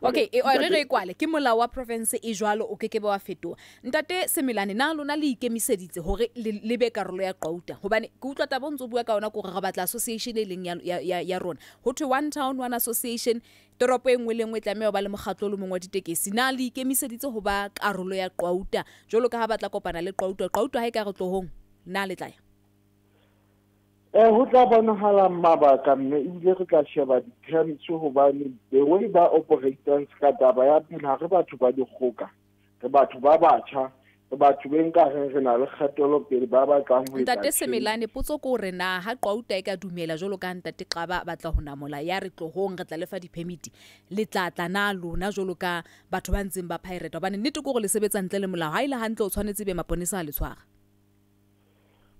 Okay, re kwale ke molao wa province e jwalo o kekebe wa fetoha. Ntate Semilane na lona le ikemiseditse hore le be karolo ya Qauta hobane ke utlwa taba ntse bua ka ona go re batla association e leng ya rona ho thwe one town one association toropo engwe le engwe tlameha ba le mogatlo le mongwe wa ditekesi na le ikemiseditse ho ba karolo ya Qauta jwalo ka ha batla kopana le Qauta ha e ka re tlohong na le tla ho tla bonahala mabaka mme ile re tla sheba di-terms hobane the way ba operators ka taba ya pele ha re batho ba dikgoka re batho ba batjha re batho be nka re na le kgetelo pele ba batlang ho etsa. Ntate Semilane potso ko re na ha Qauta e ka dumela jwalo ka ntate Qaba batla ho namola ya re tlohong re tla lefa di-permit le tla na lona jwalo ka batho ba ntseng ba pirate hobane nnete go le sebetsa ntle le molao ha ile hantle o tshwanetse be maponesa a le tshwara.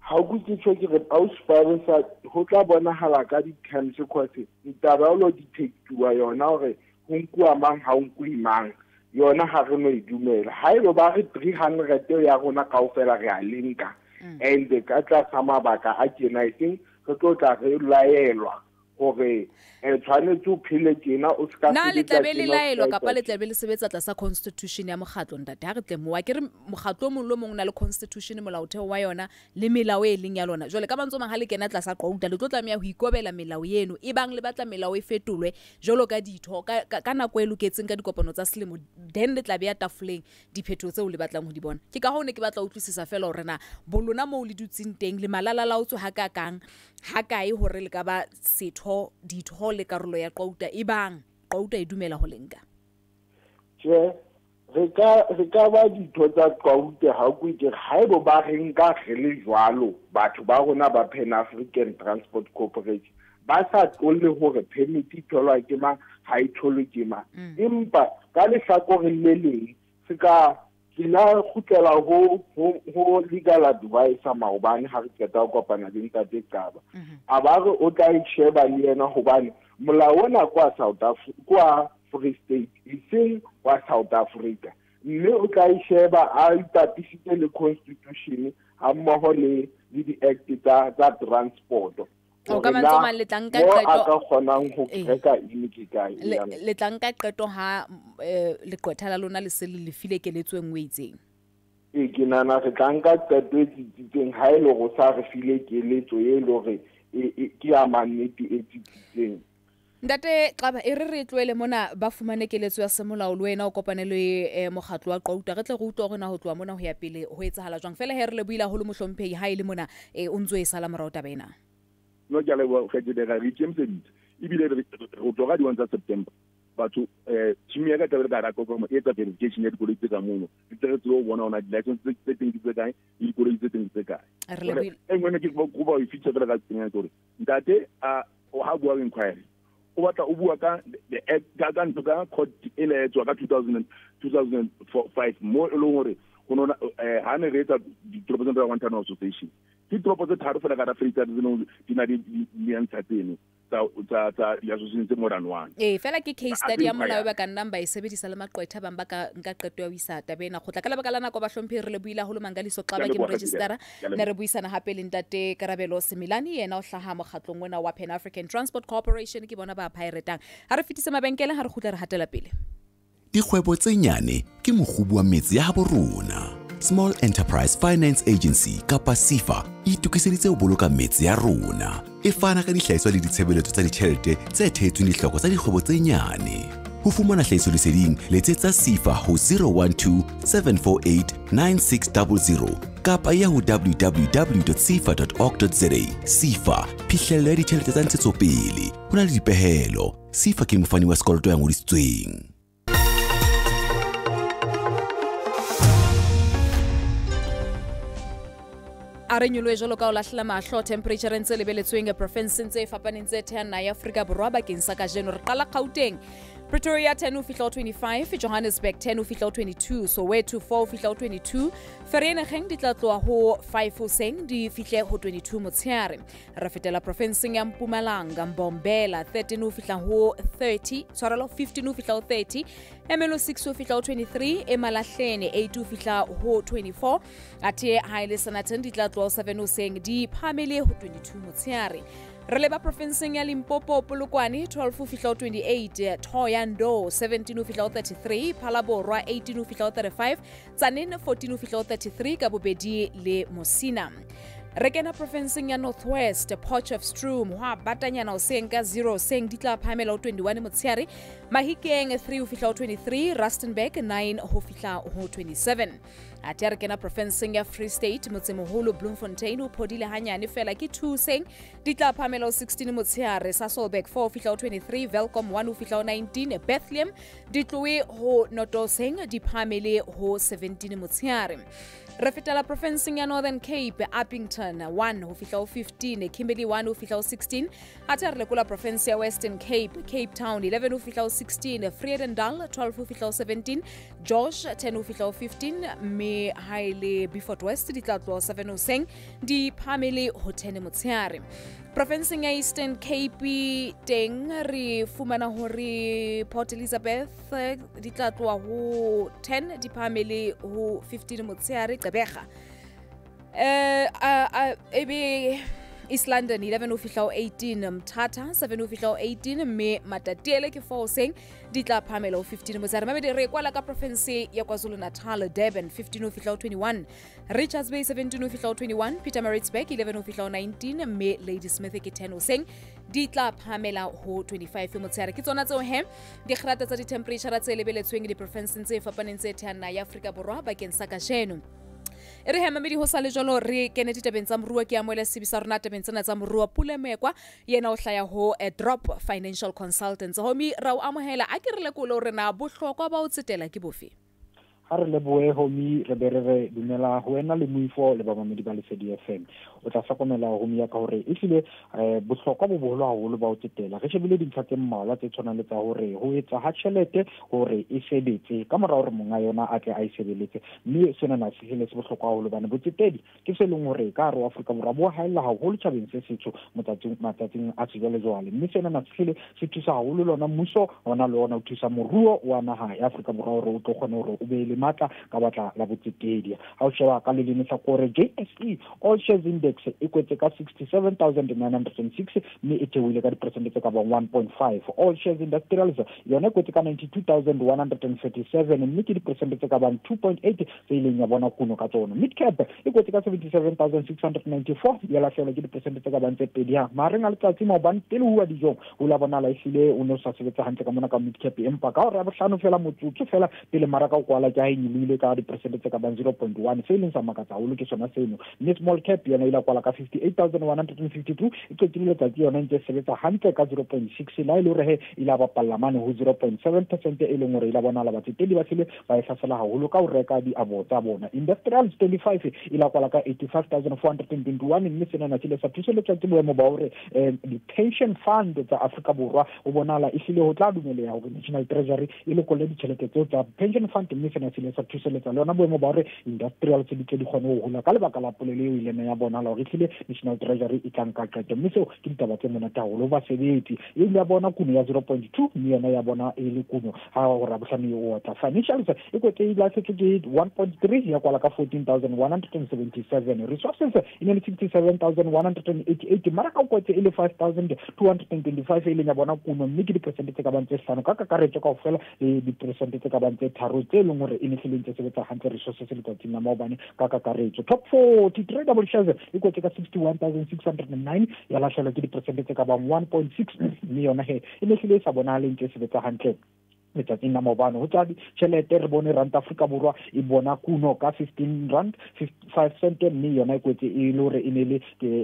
Ha go tsitswe ke re ausparisa ho tla bonahala ka di-terms kwatse ntaba lo detectua yona hore ho nkua mang ha o nkui mang yona ha re no idumela ha ile ba re 300 ya rona kaofela re a linka and ka tla sa mabaka a kena I think re tlo tla re laelwa hore tshwanetse o phele tjena o ska na le tlabe le laelwa kapa le tlabe le sebetsa tla sa constitution ya mogatlo ntate ha re tle moa ke re mogatlo mong le mong na le constitution molaotheo wa yona le melao e leng ya lona jole ka bantso mang ha le kena tla sa Qauta le tlo tlameya ho ikobela melao yeno e bang le batla melao e fetolwe jolo ka ditho ka nako e loketseng ka dikopano tsa selemo then le tlabe ya tafoleng diphetho tseo le batlang ho di bona ke ka ho ne ke batla utlwisisa fela hore na bolona mo le dutsing teng le malala laotswe ha ka kang ha kae hore le ka ba setho ditho le karolo ya Qauta e bang Qauta e dumela ho lenka re ka ba ditho tsa Qauta ha go ke haebo ba re nka re le jwalo batho ba rona ba Pan African Transport Corporation ba sa tlolle hore permit e tholwa ke mang ha e tholwe ke mang empa ka le hlakore le leng se ka kila khutela ho legal advisor maobane ha re keta go kopana le ntate Qaba a ba re o tla isheba le yena hobane molao ona kwa South Africa kwa Free State iseng wa South Africa mme o tla isheba a itapisitse le constitution ha mmoho le di-act tsa transport o ka mantso mang le tlanka qeto ka kgonang ho reka iniki kae le tlanka qeto ha le qetha la lona le se le file keletsweng o itseng ke nana re tlanka qeto e tsitsitseng ha ile go sa re file keletso e lore ke ya mannete e tsitsitseng. Ntate Qaba e re tloele mona ba fumane keletso ya semolao le wena o kopane le mogatlo wa Qauta re tle go utlwa gore na ho tloa mona ho ya pele ho etsahala jwang fela he re le buila ho le mohlomphehi ha ile mona o ntso e sala morao tabena no ke a le go kgetse ga re ikemiseditse ebile re go tloga di 1 tsa September batho team ya ka tabela ka rakoko mo etsa verification ya dikoloi tse ka mono di tsetse go bona ona di-license tse teng di tse kae le dikoloi tse teng tse kae engwe ke go ba o fitlha fela ka tsenya gore ntate o ha bua inquiry o batla o bua ka the act ka ntlo ka court e le tswa ka 2005 mo e leng gore go nona ha ne re etsa ditoropo tsa one town association ke toropo tse tharo fela ka Africa di na di ntsha tseno tsa di-association tse more than one fela ke case study ya molao ba ka nnang ba e sebedisa le maqwetha bang ba ka nka qeto ya ho isa tabena go tla ka lebaka la nako ba hlomphe re le buila ho le Mangaliso Qaba ke mo registera ne re buisana hape le ntate Karabelo Semilane yena o hlaha mogatlong wena wa Pan African Transport Corporation ke bona ba piratang ha re fitise mabenkele ha re khutla re hatela pele dikgwebo tse nyane ke mogubu wa metsi ya bo rona Small Enterprise Finance Agency kapa SIFA itukiseditse ho boloka metsi ya rona e fana ka dihlahiswa le ditshebeletso tsa ditjhelete tse thetsweng dihloko tsa dikgwebo tse nyane ho fumana hlahiso leseding letsetsa SIFA ho 012 748 9600 kapa ya ho www.sifa.org.za SIFA phihlello ya ditjhelete tsa ntshetsopele ho na le dipehelo SIFA ke mofani wa sekoloto ya ngodisitsweng. a re nyoloe jalo ka o lahlela mahlo temperature ntse lebeletsweng province tse fapaneng tse theana ya Afrika Borwa bakeng sa kajeno re qala Gauteng Pretoria 10 ho fihla 25 Johannesburg 10 ho fihla 22 Soweto 4 ho fihla 22 Vereeniging di tla tloha ho 5 hoseng di fihle ho 22 motsheare re fetela province ya Mpumalanga Mbombela 13 ho fihla ho 30 tshwarelo 15 ho fihla ho 30 Emelo 6 ho fihla ho 23, Emalahlene 8 ho fihla ho 24, athe Haile Sanatan di tla tloha 7 hoseng di phamele ho 22 motsheare. Re leba provinceng ya Limpopo Polokwane 12 ho fihla ho 28, Thohoyandou 17 ho fihla ho 33, Phalaborwa 18 ho fihla ho 35, Tzaneen 14 ho fihla ho 33 ka bobedi le Mosina. Re kena provinceng ya Northwest, Potchefstroom ho batanyana hoseng ka 0 hoseng di tla phamela ho 21 motsheare, Mahikeng 3 ho fihla ho 23, Rustenburg 9 ho fihla ho 27. Ate re kena provinceng ya Free State, motsemoholo Bloemfontein ho phodile hanyane fela ke 2 hoseng di tla phamela ho 16 motsheare, Sasolburg 4 ho fihla ho 23, Welkom 1 ho fihla ho 19, Bethlehem di tlohe ho noto hoseng di phamele ho 17 motsheare. Re fetela provinceng ya Northern Cape, Uppington 1 ho fihla ho 15, Kimberley 1 ho fihla ho 16, ate re lekola province ya Western Cape, Cape Town 11 ho fihla ho 16, Vredendal 12 ho fihla ho 17, Josh 10 ho fihla ho 15, me Haile Beaufort West di tla tloha 7 hoseng di phamele ho 10 motsheare. Provinceng ya Eastern Cape teng re fumana hore Port Elizabeth di tla tloha ho 10 di phamele ho 15 motsheare. Gqeberha ebe East London 11 ho fihla ho 18, Mthatha 7 ho fihla ho 18, me Matatiele ke 4 hoseng di tla phamela ho 15 motsheare. Mamedi re kwala ka province ya KwaZulu-Natal, Durban 15 ho fihla ho 21, Richards Bay 17 ho fihla ho 21, Pietermaritzburg 11 ho fihla ho 19, me Ladysmith ke 10 hoseng di tla phamela ho 25 motsheare. Ke tsona tseo he di kgerata tsa di temperature tse lebeletsweng di province tse fapaneng tse thana ya Afrika Borwa bakeng sa kasheno. Re hema medi ho sale jolo re kene ditabeng tsa moruo ke amoela sebisa rona tabeng tsena tsa moruo Pule Mekwa yena o hlaya ho Drop Financial Consultants. Homi ra o amohela a ke re lekolo re na bohlokwa ba o tsetela ke bofe? Ha re lebohe Homi, re be re dumela ho wena le moifo le ba mamedi ba Lesedi FM. O tla hlokomela Homi ya ka hore e hlile bohlokwa bo boholo haholo ba o tsetela. Re shebile dintlha tse mmalwa tse tshwanang le tsa hore ho etsa ha tjhelete hore e sebetse ka mora hore monga yona a tle a sebeletse, mme sena na se hele se bohlokwa haholo bana botsetedi ke se leng hore ka re Afrika Borwa bo haella haholo tjhabeng se setso matsatsing a sejwalejwale, mme sena na se hele se thusa haholo lona mmuso ona le ona o thusa moruo wa naha ya Afrika Borwa hore o tlo kgona hore o be le matla ka batla la botsetedi. Ha o sheba ka le leng sa gore JSE All Shares Index e kwetse ka 67,906, mme e theohile ka diperesente tse ka bang 1.5. All Shares Industrials yona e kwetse ka 92,137, mme ke diperesente tse ka bang 2.8 tse ileng ya bona kuno ka tsona. Midcap e kwetse ka 77,694, ya lahlehelwa ke diperesente tse ka bang tse pedi. Mareng a letsatsi maobane pele ho wa dijong ho la bona la ehlile o ne o sa sebetsa hantle ka mona ka Midcap, empa ka hore ya bohlano fela motsotso fela pele maraka o kwala ke ha e nyolohile ka diperesente tse ka bang 0.1, se leng sa makatsa haholo ke sona seno. Mme small cap yona ile kwala ka 58,152, e qetile letsatsi yona ntse sebetsa hantle ka 0.6, la ile hore he ile ba pallamane ho 0.7%, e leng hore ile bona la batsetedi ba hlile ba e hlasela haholo ka ho reka di-abo tsa bona. Industrials 25 ile kwala ka 85,421, mme sena na tshile sa thuseletsa ke boemo ba hore di-pension fund tsa Afrika Borwa o bonala e hlile ho tla dumeleha hore National Treasury e lekole ditjhelete tseo tsa pension fund, mme sena se le sa thuseletsa le yona boemo ba hore industrials di tle di kgone ho hola ka lebaka la polelo eo ile ya bona la hore hlile National Treasury e tlang ka qeto, mme seo ke ditaba tse monate haholo basebetsi. E ile ya bona kuno ya 0.2, mme yona ya bona e le kuno ha hore bohlano o water. Financials e kwetse e lahletse ke 1.3, ya kwala ka 14,177. Resources e ne le 67,188, maraka o kwetse e le 5,225 e leng ya bona kuno, mme ke diperesente tse ka bang tse hlano ka kakaretso ka ofela le diperesente tse ka bang tse tharo tse leng hore e ne hlile ntse sebetsa hantle resources letsatsing la maobane ka kakaretso. Top 40 tradable shares e kwetse ka 61,609, ya lahlehelwa ke diperesente tse ka bang 1.6, mme yona he e ne hlile sa bonahale ntse sebetsa hantle letsatsing la maobane. Ho tsa tjhelete re bone ranta Afrika Borwa e bona kuno ka 15 rand 55 cent, mme yona e kwetse e le hore e ne le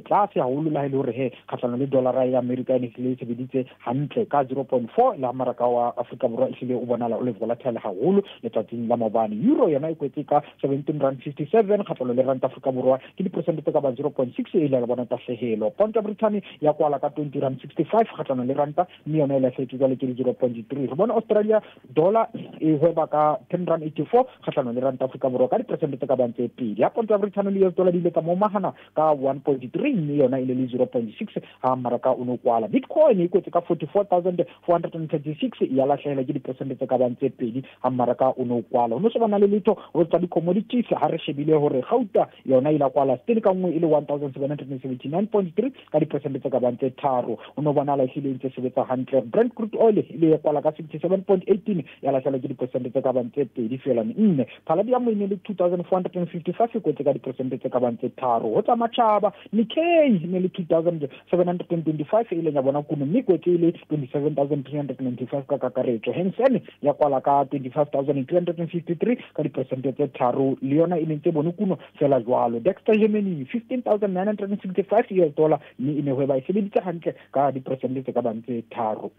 tlase haholo la ile hore he kgahlano le dollar ya America ne hlile sebeditse hantle ka 0.4, la maraka wa Afrika Borwa e hlile o bonala o le volatile haholo letsatsing la maobane. Euro yona e kwetse ka 17 rand 57, kgahlano le ranta Afrika Borwa ke diperesente tse ka bang 0.6 e ile ya bona tahlehelo. Pound ya Britain ya kwala ka 20 rand 65 kgahlano le ranta, mme yona e lahlehetswe jwale ke 0.3. Re bona Australia dollar e hweba ka 10.84 kgatlhanong le ranta Afrika Borwa ka diperesente tse ka bang tse pedi. Ya pound ya Britain le US dollar di ile ka momagana ka 1.3 mme yona ile le 0.6 ha mmaraka o no kwala. Bitcoin e kwetse ka 44,436 ya latlhela ke diperesente tse ka bang tse pedi ha mmaraka o no kwala. Ho se bana le letho ho tsa di-commodities ha re shebile hore gauta yona ile kwala stele ka nngwe ile 1779.3 ka diperesente tse ka bang tse tharo. O no bona la hile ntse sebetsa hantle. Brent crude oil ile ya kwala ka 67.18 ya latlhela ke diperesente tse ka bang tse pedi fela nne. Palladium e ne le 2455 kwetse ka diperesente tse ka bang tse tharo. Ho tsa matjhaba Nikkei ne le 2725 ile ya bona kuno mme kwetse ile 27395 ka kakaretso. Hang Seng ya kwala ka 25253 ka diperesente tse tharo le yona e ntse bone kuno fela jwalo. Dexter Germany 15965 US dollar mme e ne hweba e sebeditse hantle ka diperesente tse ka bang tse tharo.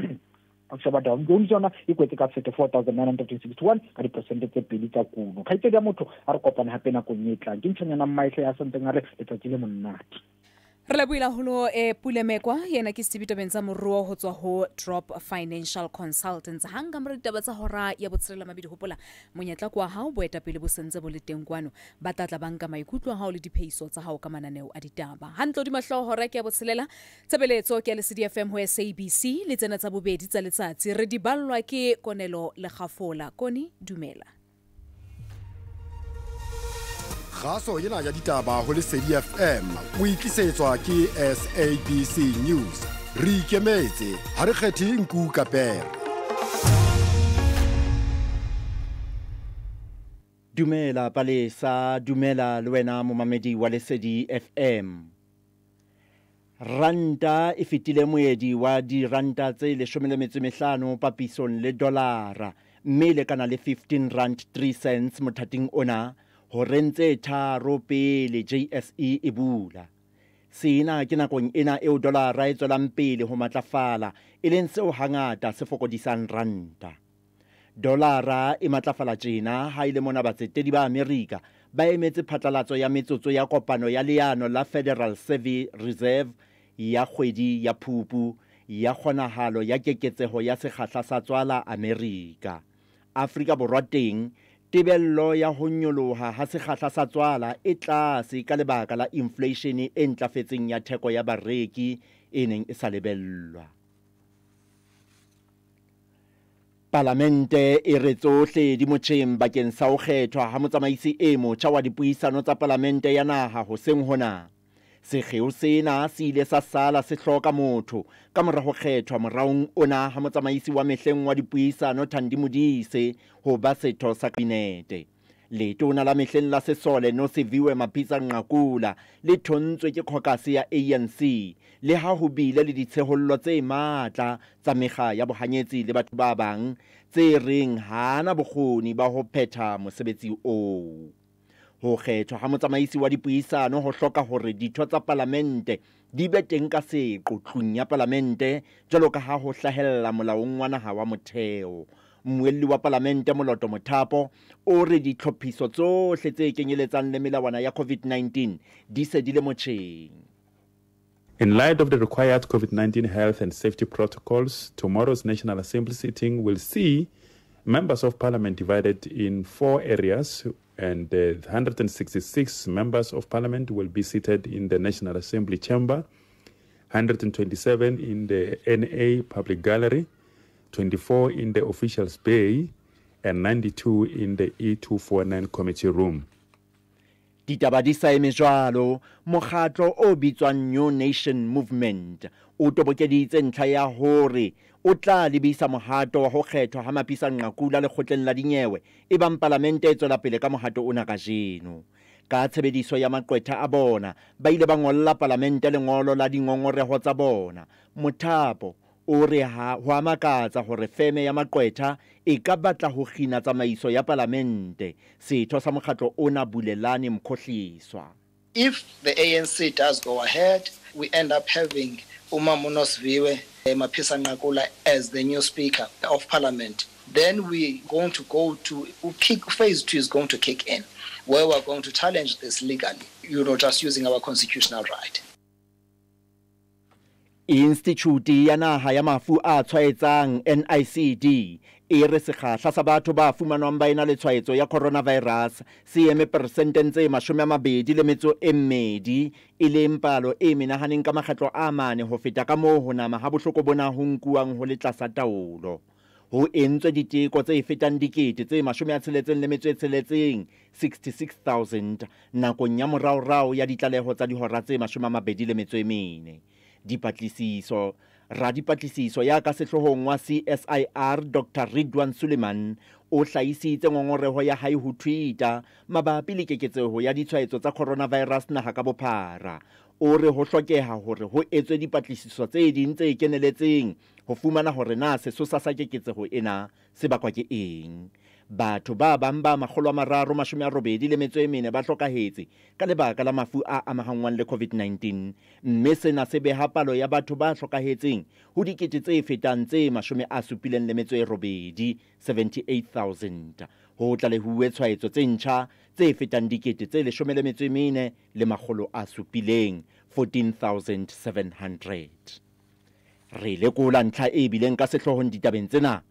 Akshaba Dow Jones yona e kwetse ka 34,961 ka diperesente tse pedi tsa kuno. Khaitsedi ya motho a re kopane hape nakong e tlang ke ntshanyana mmaihle ya senteng a re letsatsi le monate. Re lebohile haholo Pulemekwa yena ke Sebitabeng tsa moruo ho tswa ho Drop Financial Consultants. Hanga mre ditaba tsa hora ya botshelela mabedi hopola monyetla kwa hao boetapele bo sentse bo le teng kwano ba tlatla banka maikutlo a hao le diphehiso tsa hao ka mananeo a ditaba. Hantlo di mahlo hora ke ya botshelela tsebeletso ke ya Lesedi FM ho SABC le tsena tsa bobedi tsa letsatsi re di ballwa ke Konelo le Kgafola. Koni dumela. Kgaso yena ya ditaba ho Lesedi FM o itlisetswa ke SABC News. Re ikemetse ha re kgethe nku ka pere. Dumela Palesa, dumela le wena momamedi wa Lesedi FM. Ranta e fetile moedi wa diranta tse 15 papisong le dolara mme le kana le 15 rand 3 cents mothating ona ho rentse tharo pele JSE e bula. Sena ke nakong ena eo dolara e tswelang pele ho matlafala e leng seo hangata se fokodisang ranta. Dolara e matlafala tjena ha ile mona batsetedi ba Amerika ba emetse phatlalatso ya metsotso ya kopano ya leano la Federal Reserve ya kgwedi ya Phupu ya kgonahalo ya keketseho ya sekgahla sa tswala Amerika. Afrika Borwa teng tebello ya ho nyoloha ha sekgahla sa tswala e tlase ka lebaka la inflation e ntlafetseng ya theko ya bareki e neng e sa lebellwa. Parlamente e re tsohle di motjheng bakeng sa ho kgethwa ha motsamaisi e motjha wa dipuisano tsa parlamente ya naha hoseng hona. Sekgeo sena se ile sa sala se hloka motho ka mora ho kgethwa moraong ona ha motsamaisi wa mehleng wa dipuisano Thandi Modise ho ba setho sa kabinete. Letona la mehleng la Sesole Nosiviwe Mapisa Nqakula le thontswe ke khokasi ya ANC le ha ho bile le ditshehollo tse matla tsa mekga ya bohanyetsi le batho ba bang tse reng hana bokgoni ba ho phetha mosebetsi oo. Ho kgethwa ha motsamaisi wa dipuisano ho hloka hore ditho tsa parlamente di be teng ka seqo tlung ya parlamente jwalo ka ha ho hlahella molaong wa naha wa motheo. Mmuelli wa parlamente Moloto Mothapo o re ditlhophiso tsohle tse kenyeletsang le melawana ya COVID-19 di se di le motjheng. In light of the required COVID-19 health and safety protocols, tomorrow's National Assembly sitting will see members of parliament divided in 4 areas, and 166 members of parliament will be seated in the National Assembly chamber, 127 in the NA Public Gallery, 24 in the Officials Bay, and 92 in the E249 Committee Room. Ditaba di sa eme jwalo, mokgatlo o bitswang New Nation Movement o tobokeditse ntlha ya hore o tla lebisa mohato wa ho kgethwa ha Mapisa Nqakula lekgotleng la dinyewe e bang parlamente e tswela pele ka mohato ona kajeno. Ka tshebediso ya maqwetha a bona ba ile ba ngolla parlamente lengolo la dingongoreho tsa bona. Mothapo o re ho a makatsa hore feme ya maqwetha e ka batla ho kgina tsamaiso ya parlamente. Setho sa mokgatlo ona Bulelane Mkhohliswa. If the ANC does go ahead, we end up having Umamunosviwe Mapisa Nqakula as the new Speaker of Parliament. Then we're going to go to phase 2 is going to kick in, where we're going to challenge this legally, just using our constitutional right. Institute ya naha ya mafu a tshwaetsang NICD e re sekgahla sa batho ba fumanwang ba ena le tshwaetso ya coronavirus se eme persenteng tse 22 e leng palo e menahaneng ka makgetlo a mane ho feta ka moo ho nama ha bohloko bona ho nkuwang ho le tlasa taolo. Ho entswe diteko tse fetang dikete tse 66 66,000 nakong ya moraorao ya ditlaleho tsa dihora tse 24. Radipatlisiso ya ka sehlohong wa CSIR Dr. Ridwan Suleiman o hlahisitse ngongoreho ya hae ho Twitter mabapi le keketseho ya ditshwaetso tsa coronavirus naha ka bophara. O re ho hlokeha hore ho etswe dipatlisiso tse ding tse keneletseng ho fumana hore na sesosa sa keketseho ena se bakwa ke eng. Batho ba bang ba 384 ba hlokahetse ka lebaka la mafu a amahanngwang le COVID-19, mme sena se beha palo ya batho ba hlokahetseng ho dikete tse fetang tse 78 78,000 ho tlalehuwe tshwaetso tse ntjha tse fetang dikete tse 14,700 14,700. Re lekola ntlha e bileng ka sehlohong ditabeng tsena.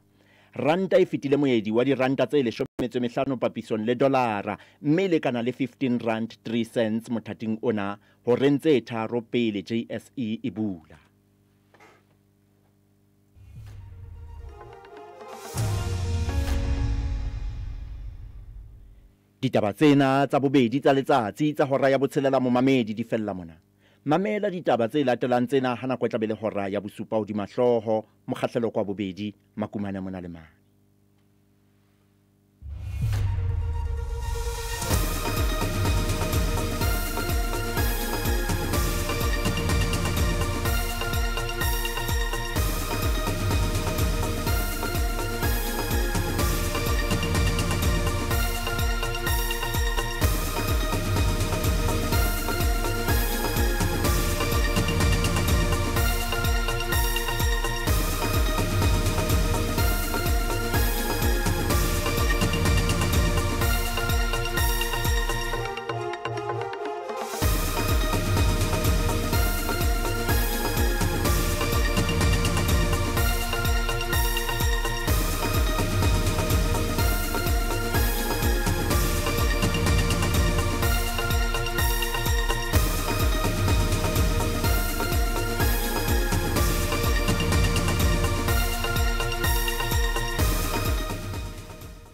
Ranta e fetile moedi wa diranta tse 15 papisong le dolara, mme le kana le 15 rand 3 cents mothating ona ho rentse tharo pele JSE e bula. Ditaba tsena tsa bobedi tsa letsatsi tsa hora ya botshelela mo mamedi di fella mona. Mamela ditaba tse latelang tsena hana kwa tlabele hora ya bosupa hodima hloho, mokgahlelo kwa bobedi, makumana mona le mane.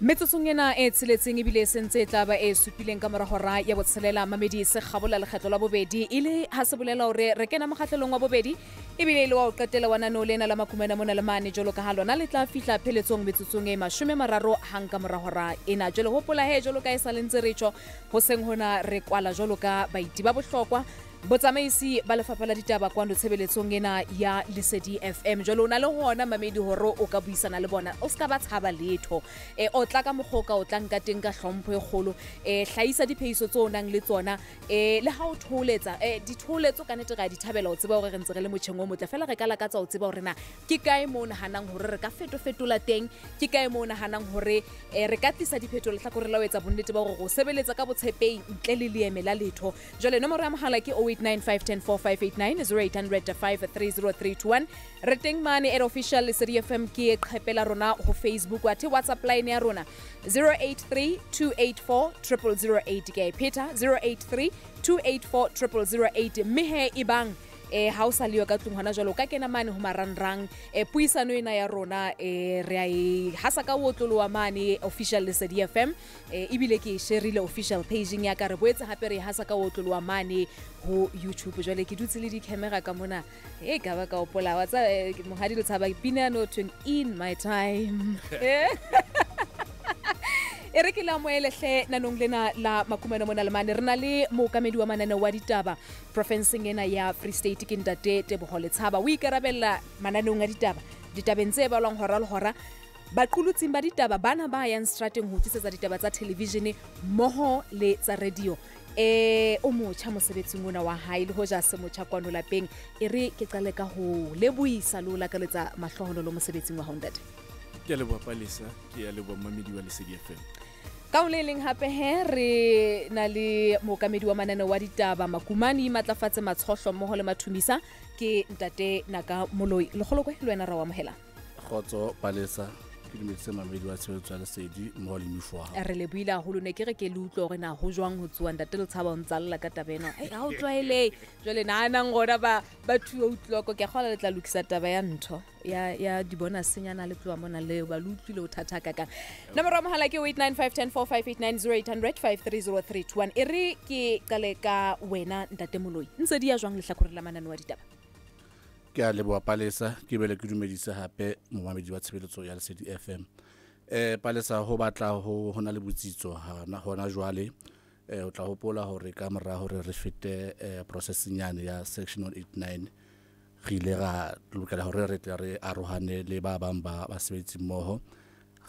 Metsotsong ena e tsheletseng ebile sentse tlaba e supileng ka mora hora ya botshelela mamedi se kgabola lekgetlo la bobedi ile ha se bolela hore re kena mokgahlelong wa bobedi ebile ile wa o qetela wanano lena la makumena mona le mane jolo ka halona le tla fihla pheletsong metsotsong e 30 hang ka mora hora ena jolo hopola he jolo ka e salentse re tjho ho seng hona re kwala jolo ka baiti ba bohlokwa botsamaisi ba lefapha la ditaba kwano tshebeletsong ena ya Lesedi FM jolo na le hona mamedi horo o ka buisana le bona o ska ba tshaba letho o tla ka mokgoka o tla nka teng ka hlompho e kgolo hlaisa diphehiso tso nang le tsona le ha o tholetsa ditholetso ka nete ga di thabela o tseba hore re ntse re le motjheng o motle fela re kala ka tsa o tseba hore na ke kae mo nahanang hore re ka fetola teng ke kae mo nahanang hore re ka tlisa diphetolo le tlhakore la o etsa bonnete ba hore go sebeletsa ka botshepehi ntle le leeme la letho jole nomoro ya mohala ke 0895104589 0800 re teng mane at official Lesedi FM ke qhepela rona ho Facebook wa WhatsApp line ya rona 0832840008 ke Peter 0832840008 mehe ibang ha o sa liyo ka tlung hona jalo ka kena mane ho marangrang puisano ena ya rona re ai hasa ka wotlolo wa mane official Lesedi FM ibile ke shareile official paging ya ka re boetse hape re hasa ka wotlolo wa mane ho YouTube jwale ke dutse le di camera ka mona ka ba ka opola wa tsa mohadi le tshaba pina no twin in my time re ke la moelehle nanong lena la makumena mona le mane rena le mookamedi wa Mananeo wa ditaba provinceng ena ya Free State ke ntate Teboho Letshaba o ikarabella mananeong a ditabeng tse balwang hora le hora baqulutsing ba ditaba bana ba yang strateng ho tlisetsa ditaba tsa television moho le tsa radio o motjha mosebetsing ona wa hae le hoja se motjha kwano lapeng re ke qale ka ho lebuisa lo la ka letsa mahloholo lo mosebetsing wa Honda ke a leboha Palesa ke a leboha mamedi wa Lesedi FM ka o le leng hape he re na le mookamedi wa Mananeo wa ditaba Makumane matlafatse matshohlo mmoho le mathumisa ke ntate Naka Moloi le kgolokwe le wena ra wa mohela khotso Palesa ke dumedise mamedi wa tshebeletso ya lesedi mmoho le mifwa re le buila holo ne ke re ke le utlwa gore na ho jwang ho tsuwa ntate le tshaba o ntsalla ka tabeno ha o tlwaele jole nana ngora ba thuwa utloko ke kgola le tla lokisa taba ya ntho ya di bona senyana le tloa mona le ba le utlwile o thataka ka nomoro ya mohala ke 089510458908530321 e re ke qale ka wena ntate Moloi ntse di ya jwang le hlakore la Mananeo wa ditaba ke a leboa Palesa ke bele ke dumedise hape momamedi wa tshebeletso ya lesedi FM Palesa ho batla ho hona le botsitso hona jwale o tla hopola hore ka mora hore re fete processing nyane ya section 189 re ile ra lokela hore re tle re arohane le ba bang ba basebetsi mmoho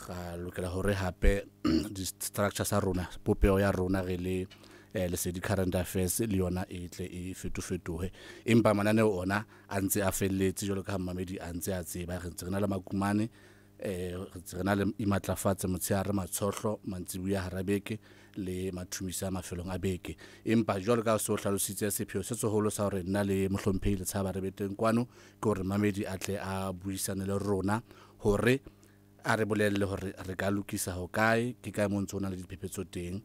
ga lokela hore hape di structure sa rona popeo ya rona re le lesedi current affairs le yona e tle e fetofetohe empa Mananeo ona a ntse a felletse jalo ka mamedi a ntse a tseba re ntse re na le Makumane re na le imatlafatse motsheare matshohlo mantsibuya harabeke le mathumisa mafelong a beke empa jalo ka so hlalositse sepheo se tsoholo sa hore nna le mohlomphehi le tshaba re beteng kwano ke hore mamedi a tle a buisane le rona hore a re bolelle hore re ka lokisa ho kae ke kae mo ntsona le diphephetso teng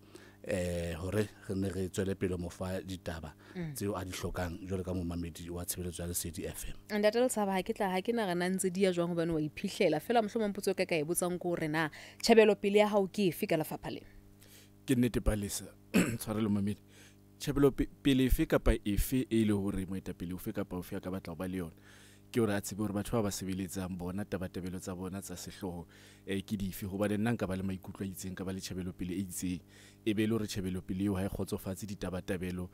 hore re ne re tswele pele mo fa ditaba tseo a di hlokang jwalo ka momamedi wa tshebeletso ya lesedi FM ntate le tshaba ha ke na gana ntse di ya jwang hobane wa iphihlela fela mohlomong potso ka e botsang ko re na tshebelo pele ya hao ke efe ka lefapha le ke nnete Palesa tshwarelo mamedi tshebelo pele efe kapa efe e le hore moetapele ofe kapa ofe ka batla ba le yona ke hore a tsebe hore batho ba ba sebeletsang bona tabatabelo tsa bona tsa sehloho ke dife hobane nna nka ba le maikutlo a itseng ka ba le tshebelo pele e itseng e be le hore tshebelo pele eo ha e khotsofatse ditabatabelo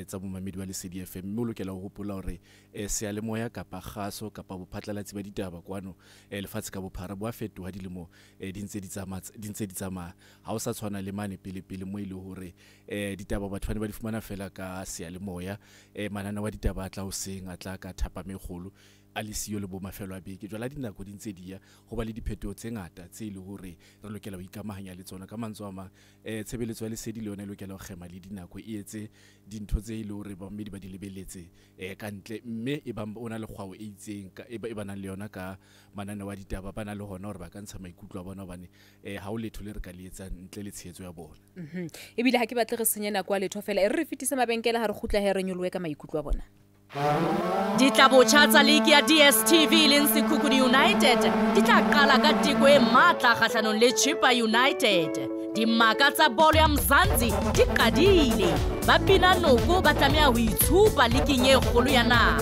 tsa momamedi wa lesedi FM mme o lokela ho hopola hore seyalemoya kapa kgaso kapa bophatlalatsi ba ditaba kwano lefatshe ka bophara bo a fetoha dilemo di ntse di tsamaya ha o sa tshwana le mane pele mo ile hore ditaba batho ba di fumana fela ka seyalemoya Mananeo wa ditaba a tla o seng a tla ka thapa megolo a le siyo le bo mafelo a beke jwala dinako di ntse dia ho ba le diphetoho tse ngata tse ile hore re lokela ho ikamahanya le tsona ka mantswe a mang tshebeletso ya lesedi le yona e lokela ho khema le dinako e etse dintho tse ile hore ba mmedi ba di lebeletse ka ntle mme e ba ona le kgwao e itseng e ba nang le yona ka Mananeo wa ditaba ba na le hona hore ba ka ntsha maikutlo a bona bane ha o letho le re ka le etsang ntle le tshehetso ya bona e bile ha ke batle re senye nako a letho fela e re fetise mabenkele ha re khutla he re nyolwe ka maikutlo a bona Ditlabotjha tsa league ya DSTV le Sekhukhune United di tla qala ka teko e matla kgahlanong le Chippa United. Dimaka tsa bolo ya Mzansi di qadile. Ba pina noko ba tlameha ho itshupa leagueng e kgolo ya naha.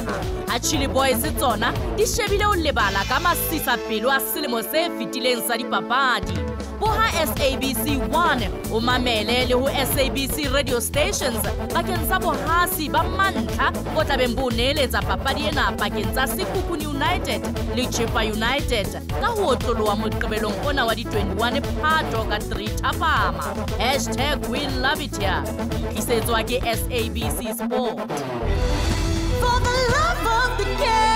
Ha Chili Boys tsona di shebile o lebala ka masisa pelo a selemo se fetileng sa dipapadi. Boha SABC 1 o mamele le ho SABC radio stations bakeng sa bohasi ba mantlha o tla beng bo neletsa papadi ena pakeng tsa Sekhukhune United le Chippa United ka ho tloloha moqebelong ona wa di 21 Phato ka 3 Thapama #WeLoveItHere isetswa ke SABC Sport for the love of the game.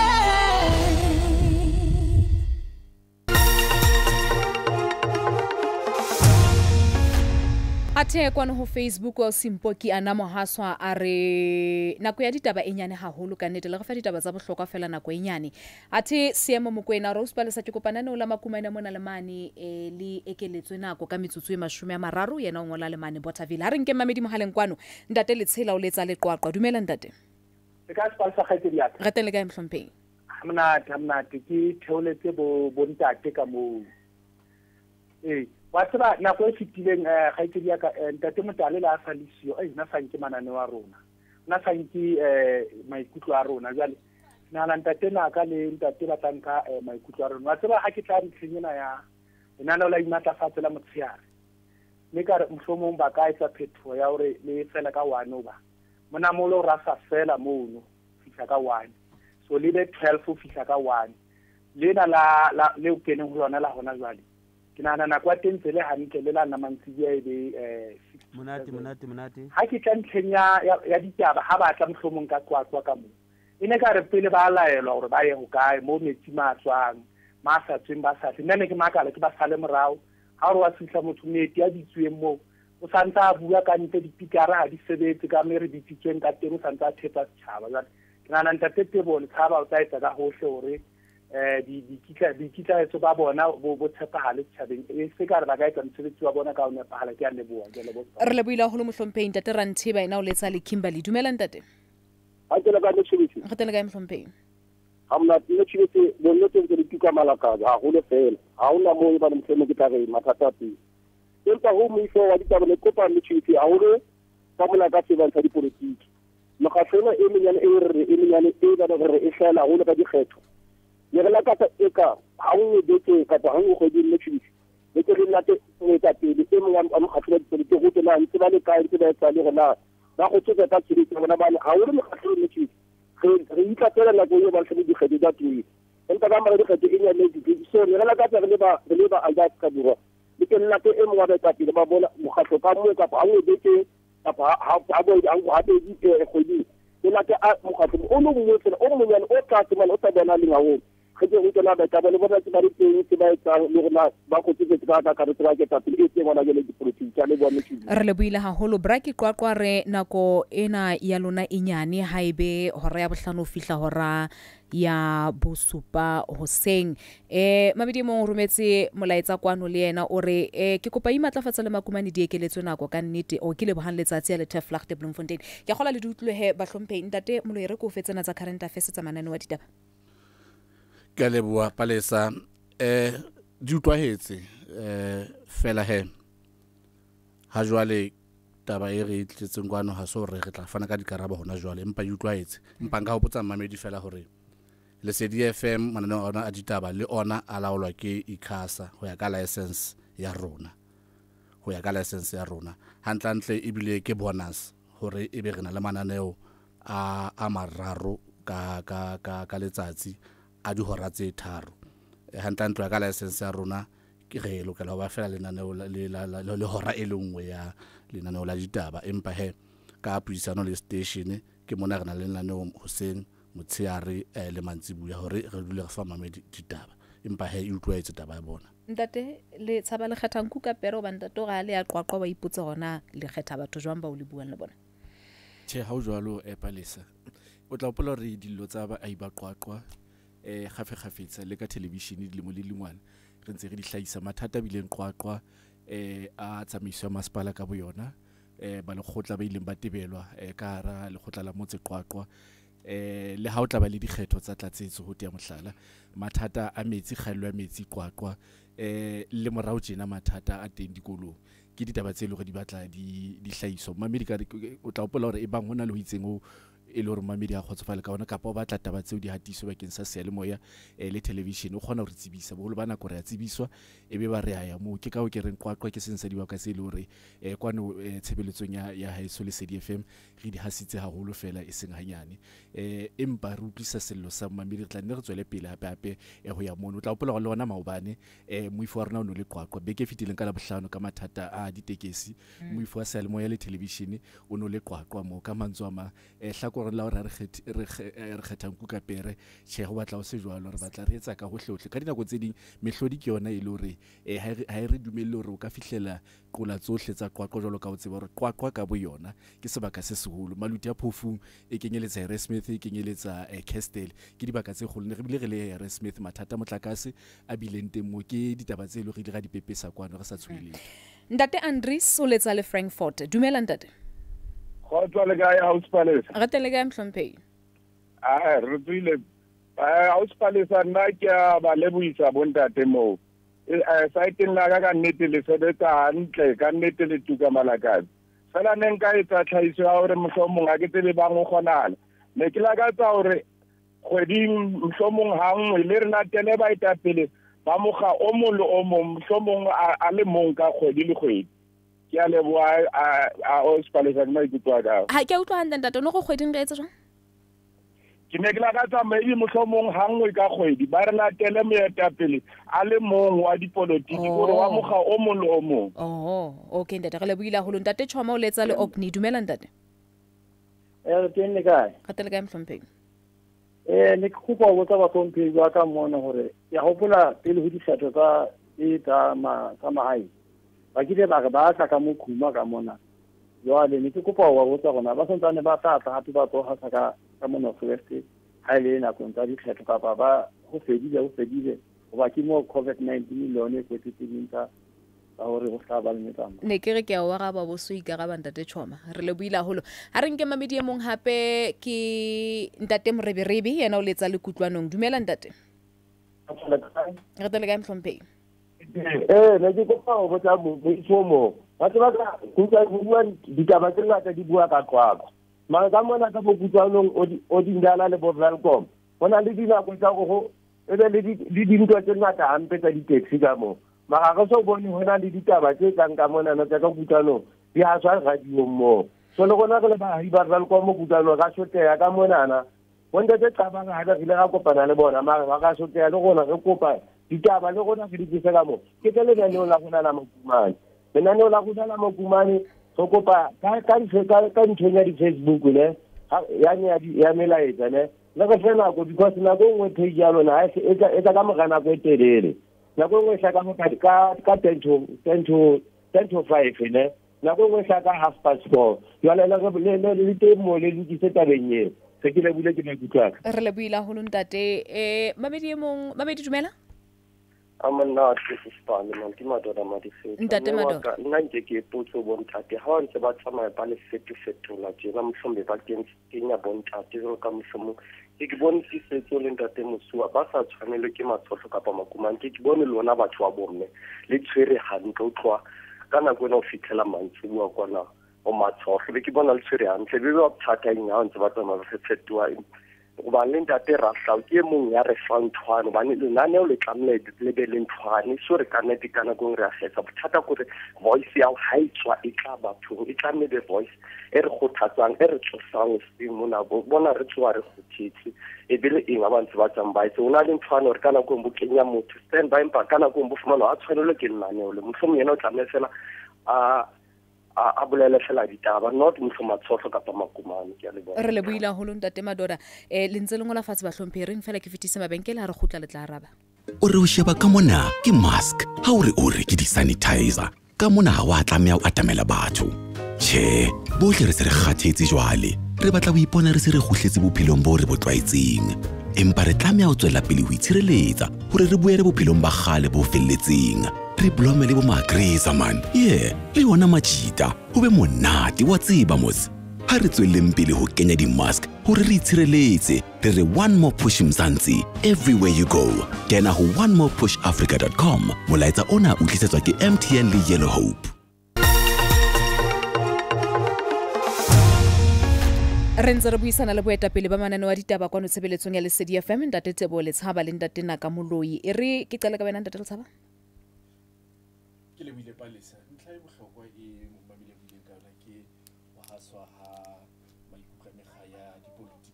Athe kwano ho Facebook wa Simpoki ana mohaswa a re nako ya ditaba e nyane haholo ka nnete le re fa ditaba tsa bohlokwa fela nako e nyane athe Seemo Mokoena Rose Palesa ke kopana la Makumane mona le mane le ekeletswe nako ka metsotso e 30 yena o ngola le mane Bothaville ha re nke mamedi mohaleng kwano ntate le tshela o letsa le qwaqwa dumela ntate e ka spalsa khaite dia re tele ka mhlompheng hamnate ke theoletse bo ntate ka mo wa tseba nako e fitileng khaite dia ka ntate Motale la sa lisio na sanke Mananeo wa rona na sanke maikutlo a rona jale na ntate na ka le ntate ba tanka maikutlo a rona wa tseba ha ke tla ntshenya ya nana la imatlafatse la motsheare mme ka mhlomong ba ka etsa phetho ya hore le fela ka 1 ba mona molo ra sa fela mono fihla ka 1 so le be 12 o fihla ka 1 lena la le ukene ho lona la hona jwale ke nana na kwa tentse le hantle le la na mantsidi ya ebe monate ha ke tla ntlhenya ya ditaba ha ba tla mhlomong ka kwakwa ka mo ine ka re pele ba laelwa hore ba ye ho kae mo metsi matswang ma sa tsweng ba sa nne ke makala ke ba sale morao ha re wa fihla motho meti a ditsweng mo o santse a bua ka ntle dipikara a di sebetse ka me re bitsitsweng ka teng o santse a thepa setšhaba jwale ke nagana ntate Tebo Letshaba o tla etsa ka hohle hore dikitlaetso ba bona bo tshepagale setšhabeng e se ka re ba ka etsa mosebetsi wa bona ka o nepagala ke a leboha re lebohile haholo mohlomphehi ntate Ranthiba ena o letsa le Kimberley dumela ntate a ke le ka motšhebetsi re tele ka mohlomphehi ha mna motšhebetsi bonnete ke dituka malakabe ha go le fela ha ona mo ba le mfemo ke tla re mathata pele empa ho mo ifo wa ditaba le kopa motšhebetsi ha holo ka mona ka tsebang sa dipolitiki mokgahlelo e menyane e ba re e hlela holo ka dikgetho le re la ka eka ha o detse ka ha o go di motšhebetsi le ke re late o etsa pele e mongwe a mokgahlelo dipolitiki go tsena ntse ba le kae ntse ba etsa le rena ba go tsetsa ka tshebetso bona ba ha holo mokgahlelo motšhebetsi re itla tsela la go yo ba tlhedi dikgetho tsa tuwi empa ka mara dikgetho e nyane di so le la ka re le ba alda ka dira le ke nna ke e mongwe ba etsa pele ba bona mokgahlelo ka mo ka ha o detse kapa ha bo ha be di go di la ke a mokgahlelo o mo mo tsela o mo nyane o tla tsela o tla bona le ngawo ge ke go tsela ba ka ba le bona ke ba di teng ke ba etsa le rena ba go tsetse ka ka re tsela ke tsa pele e tse bona ke le dipolitiki tsa le bona ke re le buile haholo braki qwaqwa re nako ena ya lona inyane haibe hora ya bohlano fihla hora ya bosupa hoseng mabedi mo rometse molaetsa kwano le yena o re ke kopa imatlafatsa le makumane di ekeletswe nako ka nnete o ke le bohang letsatsi ya le Teflag de Bloemfontein ke gola le diutlohe ba hlomphe ntate Moloi ko fetsena tsa current affairs tsa Mananeo wa ditaba ke le bua palesa di utlwahetse fela he ha jwale taba e re tletseng kwano ha so re tla fana ka dikarabo hona jwale empa di utlwahetse empa nka hopotsa mamedi fela hore le DSTV Mananeo ona a ditaba le ona a laolwa ke ICASA ho ya ka license ya rona hantlantle ebile ke bonus hore e be rena le mananeo a mararo ka letsatsi a dihora tse tharo hantlantle ya ka license ya rona ke re lokela ho ba fela lenaneo le hora e lengwe ya lenaneo la ditaba empa he ka puisano le station ke mona rena le lenaneo hoseng motsheare le mantsibuya hore re dule re fa mamedi ditaba empa he e utlwaetse taba ya bona ntate le tshaba le kgetang ku ka pero ba ntate ga le ya qwaqwa ba ipotsa gona le kgetha batho jwang ba o le buang le bona che ha o jwalo palesa o tla opola re dillo tsa ba ai ba qwaqwa kgafetsa le ka television di mo le lengwana re ntse re di hlahisa mathata bileng qwaqwa a tsamaiso ya masepala ka boyona ba le khotla ba ileng ba tebelwa ka hara le khotla la motse qwaqwa le ha o tla ba le dikgetho tsa tlatsetso ho tia mohlala mathata a metsi kgaello ya metsi qwaqwa le morao tjena mathata a teng dikolong ke ditaba tse le hore di batla di hlahiso mamedi ka o tla opola hore e bang hona le ho itseng ho e le hore mamedi a khotsofala ka ona kapa o batla taba tseo di hatiso bakeng sa seyalemoya le television o kgona ho re tsebisa boholo ba nako re a tsebiswa e be ba re ya mo ke ka o ke reng qwaqwa ke sensa diwa ka se le hore kwano tshebeletsong ya haeso le DSTV re di hasitse haholo fela e seng hanyane empa re utlwisa sello sa mamedi re tla nne re tswele pele hape ho ya mono o tla opola le ona maobane moifo wa rona o no le qwaqwa beke fitileng ka la bohlano ka mathata a ditekesi moifo wa seyalemoya le television o no le qwaqwa mo ka mantswe a ma gore la re kgethang ku ka pere che go batla o se jwalo re batla re etsa ka hohle ka dinako tse ding mehlodi ke yona e le hore ha re dumelle hore o ka fihlela qola tsohle tsa qwaqwa jwalo ka o tseba hore qwaqwa ka bo yona ke sebaka se seholo maluti a phofung e kenyeletsa Smith e kenyeletsa Castle ke dibaka tse kgolo re bile re le Smith mathata motlakase a bileng teng mo ke ditaba tse le re di ga dipepesa kwano re sa tshweleng ntate Andries o letsa le Frankfurt dumela ntate Khotwa le ga House Palace re tele ga mhlomphei re tsile House Palace nna ke ba leboisa bontate mo saiteng la ka nnete le sebetsa hantle ka nnete le tuka malakazi fela ne nka etsa tlhahiso ya hore mohlomong a ke tsebe bang o kgonala ne ke la ka tsa hore kgweding mohlomong hangwe le rena tele ba etapele ba mokga o mong le o mong mohlomong a le mong ka kgwedi le kgwedi ke a leboha a Hospitaliza ke Maikutlo ka ha ke utlwa hantle ntate no go kgweding re etsa jwang ke ne ke la ka tsa maybe mohlomong hangwe ka kgwedi ba re latele moetapele a le mong wa dipolotiki gore wa mokga o mong le o mong okay ntate re lebohile haholo ntate Choma o letsa le Opni dumela ntate re teng le kae ka tele ka mhlompheng ne ke kopa go tsa batlhomphehi ba ka mona gore ya gopola pele ho dikgetho tsa ke tsa mahae ba kile ba re ba tla ka mokhuma ka mona jwale ne ke kopa wa botsa gona ba santsane ba tla hape ba tloga ka mona West ha ile nakong tsa dikgetho kapa ba go fedile go ba ke mo COVID-19 milione go tsetsedinta ba hore go sa ba le metsamao ne ke re ke a wa ga ba bosoi ka ga bantate Choma re le buila holo ha re nke mamedi e mong hape ke ntate Moreberebe yena o letsa le kutlwanong dumela ntate re tele ka mhlompheng ne ke kopa go botsa moitsomo batho ba ka kutla go bua ditaba tse ngata di bua ka tlhwako mara ka mona ka bokutlwanong o dindala le Bovelcom bona le dinako tsa go ebe le dintwa tse ngata hampe tsa di-taxi ka moo mara go so bone hona le ditaba tse tlang ka mona na tsa ka kutlwanong di a tswa radio moo so le gona re le baahi ba Bovelcom mo kutlwanong ka shoteya ka monana wonde tse qabang ha re ile ga kopana le bona mara ba ka shoteya le gona re kopa ditaba le gona re di tsise ka moo ke tele le la gona la mokumane lenaneo la gona la mokumane go kopa ka nthong ya di-Facebook ne ya melaetsa ne le go fe nako because nako nngwe page ya lona e tla ka moga nako e telele nako nngwe tla ka 10 to 5 ne nako nngwe tla ka 4:30 jwale le teng mo le ditse tabeng eo se ke le bule ke maikutlwa re le buila ho ntate mamedi dumela amana ke sipane man ke madoda madifethu ntate madoda nna nke ke potso bontate ha ntse ba tsamaya ba le fetola tjena mhlombe ba kenya bontate go ka mhlomo ke bone setso le ntate Mosua ba sa tshwanele ke matsohlo kapa makumane ke bone lona batho ba bomme le tshwere hantle o tlwa kana go no fitela mantsi bua kona o matsohlo ke bona le tshwere hantle be ba phata nya ntse ba tsamaya ba fetola ba le ntate Rahla ke mong ya re fang thwane ba ne lenaneo le tlamle le be le thwane so re kana dikana go re a fetsa bothata gore voice ya ha itswa e tla batho e tlamle the voice e re khothatsang e re tsosang se mona bona re tswa re khotitse e bile eng abantu ba tsambaitse una le thwane re kana go mbukenya motho stand by mpa kana go mbufumana a tshwanelo ke lenaneo le mhlomong yena o tlamle fela a bolele fela ditaba not mhloma tsohlo kapa makumane ke a le bona re le buila ho ntate madoda le ntse le ngola fatshe ba hlomphe reng fela ke fetise mabenkele ha re khutla le tla araba o re o sheba ka mona ke mask ha o re ke di-sanitizer ka mona ha wa tlamea o atamela batho tjhe bohle re se re kgathetse jwale re batla ho ipona re se re kgutletse bophelong bo re bo tlwaetseng empa re tlamea ho tswela pele ho itshireletsa hore re buele bophelong ba kgale bo felletseng re blome le bo magreza man le yona majita ho be monate wa tseba mos ha re tswelleng pele ho kenya di-mask hore re itshireletse re re one more push mzansi everywhere you go kena ho onemorepushafrica.com molaetsa ona o tlisetswa ke MTN le Yellow Hope re ntse re buisana le boetapele ba mananeo a ditaba kwano tshebeletsong ya Lesedi FM ntate Tebo Letshaba le ntate Naka Moloi e re ke qala ka wena ntate Letshaba ke le bile palesa ntlha e bohlokwa e mmamile bile ka ona ke ho haswa ha maikutlo mekga ya dipolitiki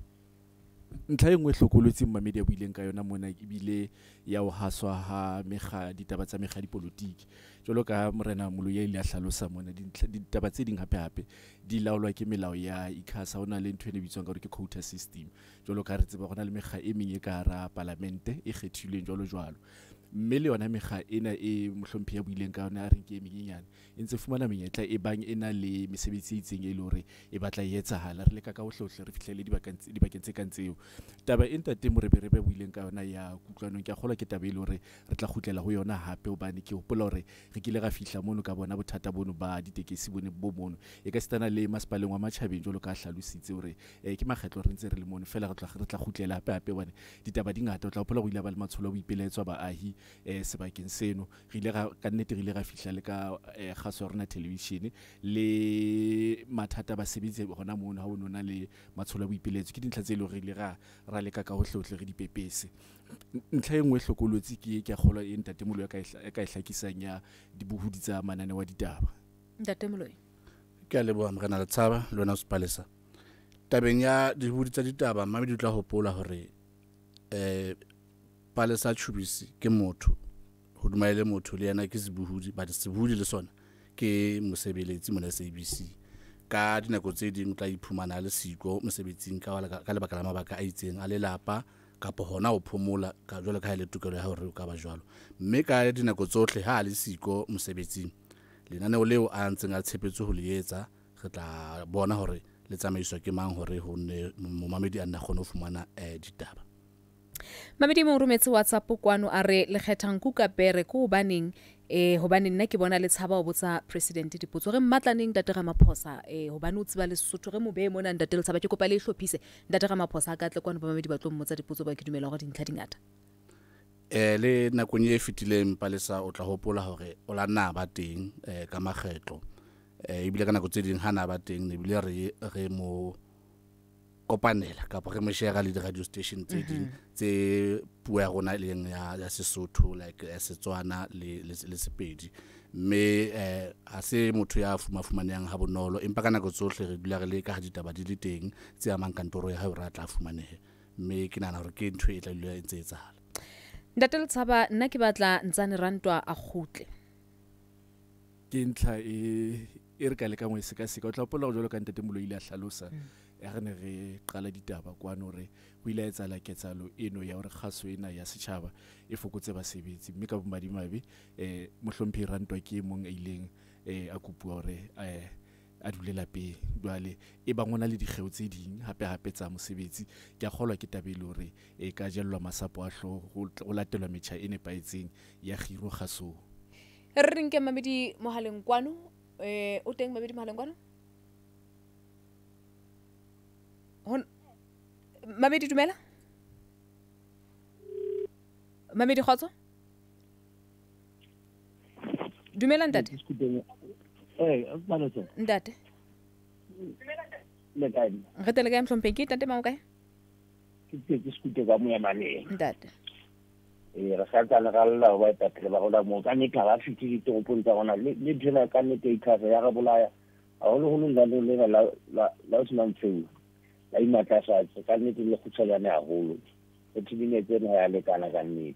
ntlha e nngwe hlokolotsi mmamedi ya buileng ka yona mona e bile ya ho haswa ha mekga ditaba tsa mekga dipolitiki jalo ka morena Moloi ya ile a hlalosa mona ditaba tse ding hape di laolwa ke melao ya ICASA ona le ntwe ne bitswang ka hore ke quota system jalo ka re tseba gona le mekga e meng e ka hara parlamente e kgethilweng jalo mme le yona mekga ena e mohlomphi ya buileng ka yona a re ke menyenyane e ntse fumana menyetla e bang ena le mesebetsi e itseng e le hore e batla e etsahala re leka ka hohlohle re fihlele dibakeng tse kang tseo taba e ntate Moreberebe buileng ka yona ya kutlwanong ke a kgolwa ke taba e le hore re tla khutlela ho yona hape hobane ke hopola hore re kile ga fihla mono ka bona bothata bono ba ditekesi bone bo mono e ka sitana le masepaleng wa Matjhabeng jalo ka hlalositse hore ke makgetlo re ntse re le mono fela re tla khutlela hape bone ditaba di ngata o tla hopola go ile ba le matsholo a boipelaetswa baahi sebakeng seno re ile ka nnete re ile ga fihla le ka kgaso rona television le mathata ba sebetse gona mono ha o nona le matsholo a boipeletso ke dintlha tse ile re ile ra leka ka hohle re dipepese ntlha e nngwe hlokolotsi ke a kgolwa e ntate Moloi ka e hlakisang ya dibohudi tsa mananeo wa ditaba ntate Moloi ke a leboha morena Letshaba le wena o sepalesa tabeng ya dibohudi tsa ditaba mame di tla hopola hore Palesa Chubisi ke motho ho dumaile motho le yana ke sebohudi ba sebohudi le sona ke mosebeletsi mona SABC ka dinako tse ding tla iphumana le siko mosebetsing ka lebaka la mabaka a itseng a lelapa kapo hona o phomola ka jwale ka ile tukelo ya hore o ka ba jwalo mme ka dinako tsohle ha le siko mosebetsing lenaneo leo a ntseng a tshepetse ho le etsa re tla bona hore le tsamaiswa ke mang hore ho ne momamedi a nna khona ho fumana ditaba. Mamedi mo rometse WhatsApp kwano a re le kgethang kuka pere ko baneng hobane nna ke bona le tshaba ho botsa president dipotso re mmatlaneng Ntate Ramaphosa hobane o tsiba le Sesotho re mo be mona Ntate le tshaba ke kopa le hlophise Ntate Ramaphosa a ka tle kwano ba mamedi ba tlo mmotsa dipotso ba ke dumela hore dintlha dingata. Le nakong e fetileng Palesa o tla hopola hore o la nna ba teng ka makgetlo ebile ka nako tse ding hana ba teng ne bile re mo kopanela ka re mo share le radio station tse ding tse puo ya rona le ya Sesotho like Setswana le Sepedi mme a se motho ya fumanang ha bonolo empa ka nako tsohle re dula re le ka ditaba di le teng tse amang kantoro ya ha re tla fumanehe mme ke nana hore ke ntho e tla dula e ntse etsahala. Ntate le tshaba nna ke batla ntsane rantwa a khutle ke ntla e re ka le ka ngwe seka o tla pola go jolo ka Ntate Molo ile a hlalosa ya re ne re qala ditaba kwana hore ho ile etsa la ketsalo eno ya hore kgaso ena ya setjhaba e fokotse basebetsi mme ka bomadimabe mohlomphi rantwa ke mong a ileng a kopua hore a dule lapeng jwale e bangona le dikgeo tse ding hape tsa mosebetsi ke a kgolwa ke tabelo hore e ka jellwa masapo a hloho go latelwa metjha e nepaetseng ya khiro kgaso re rinke mamedi mohaleng kwano o teng mamedi mohaleng kwano Mamedi dumela Mamedi khotso dumela Ntate Ntate le kae re tele ka mhlompe ke Ntate mang kae ke skute ka mo ya Mananeo Ntate re sa tsana ga lla ba tatle ba gola mo ka ne ka ba fiti ditopong tsa gona le dira ka ne ke ikhafa ya ga bolaya a holo la la usman tseu la imata sa ka ne le go tshelana ya holo e tibine tsena ya le kana ka nnete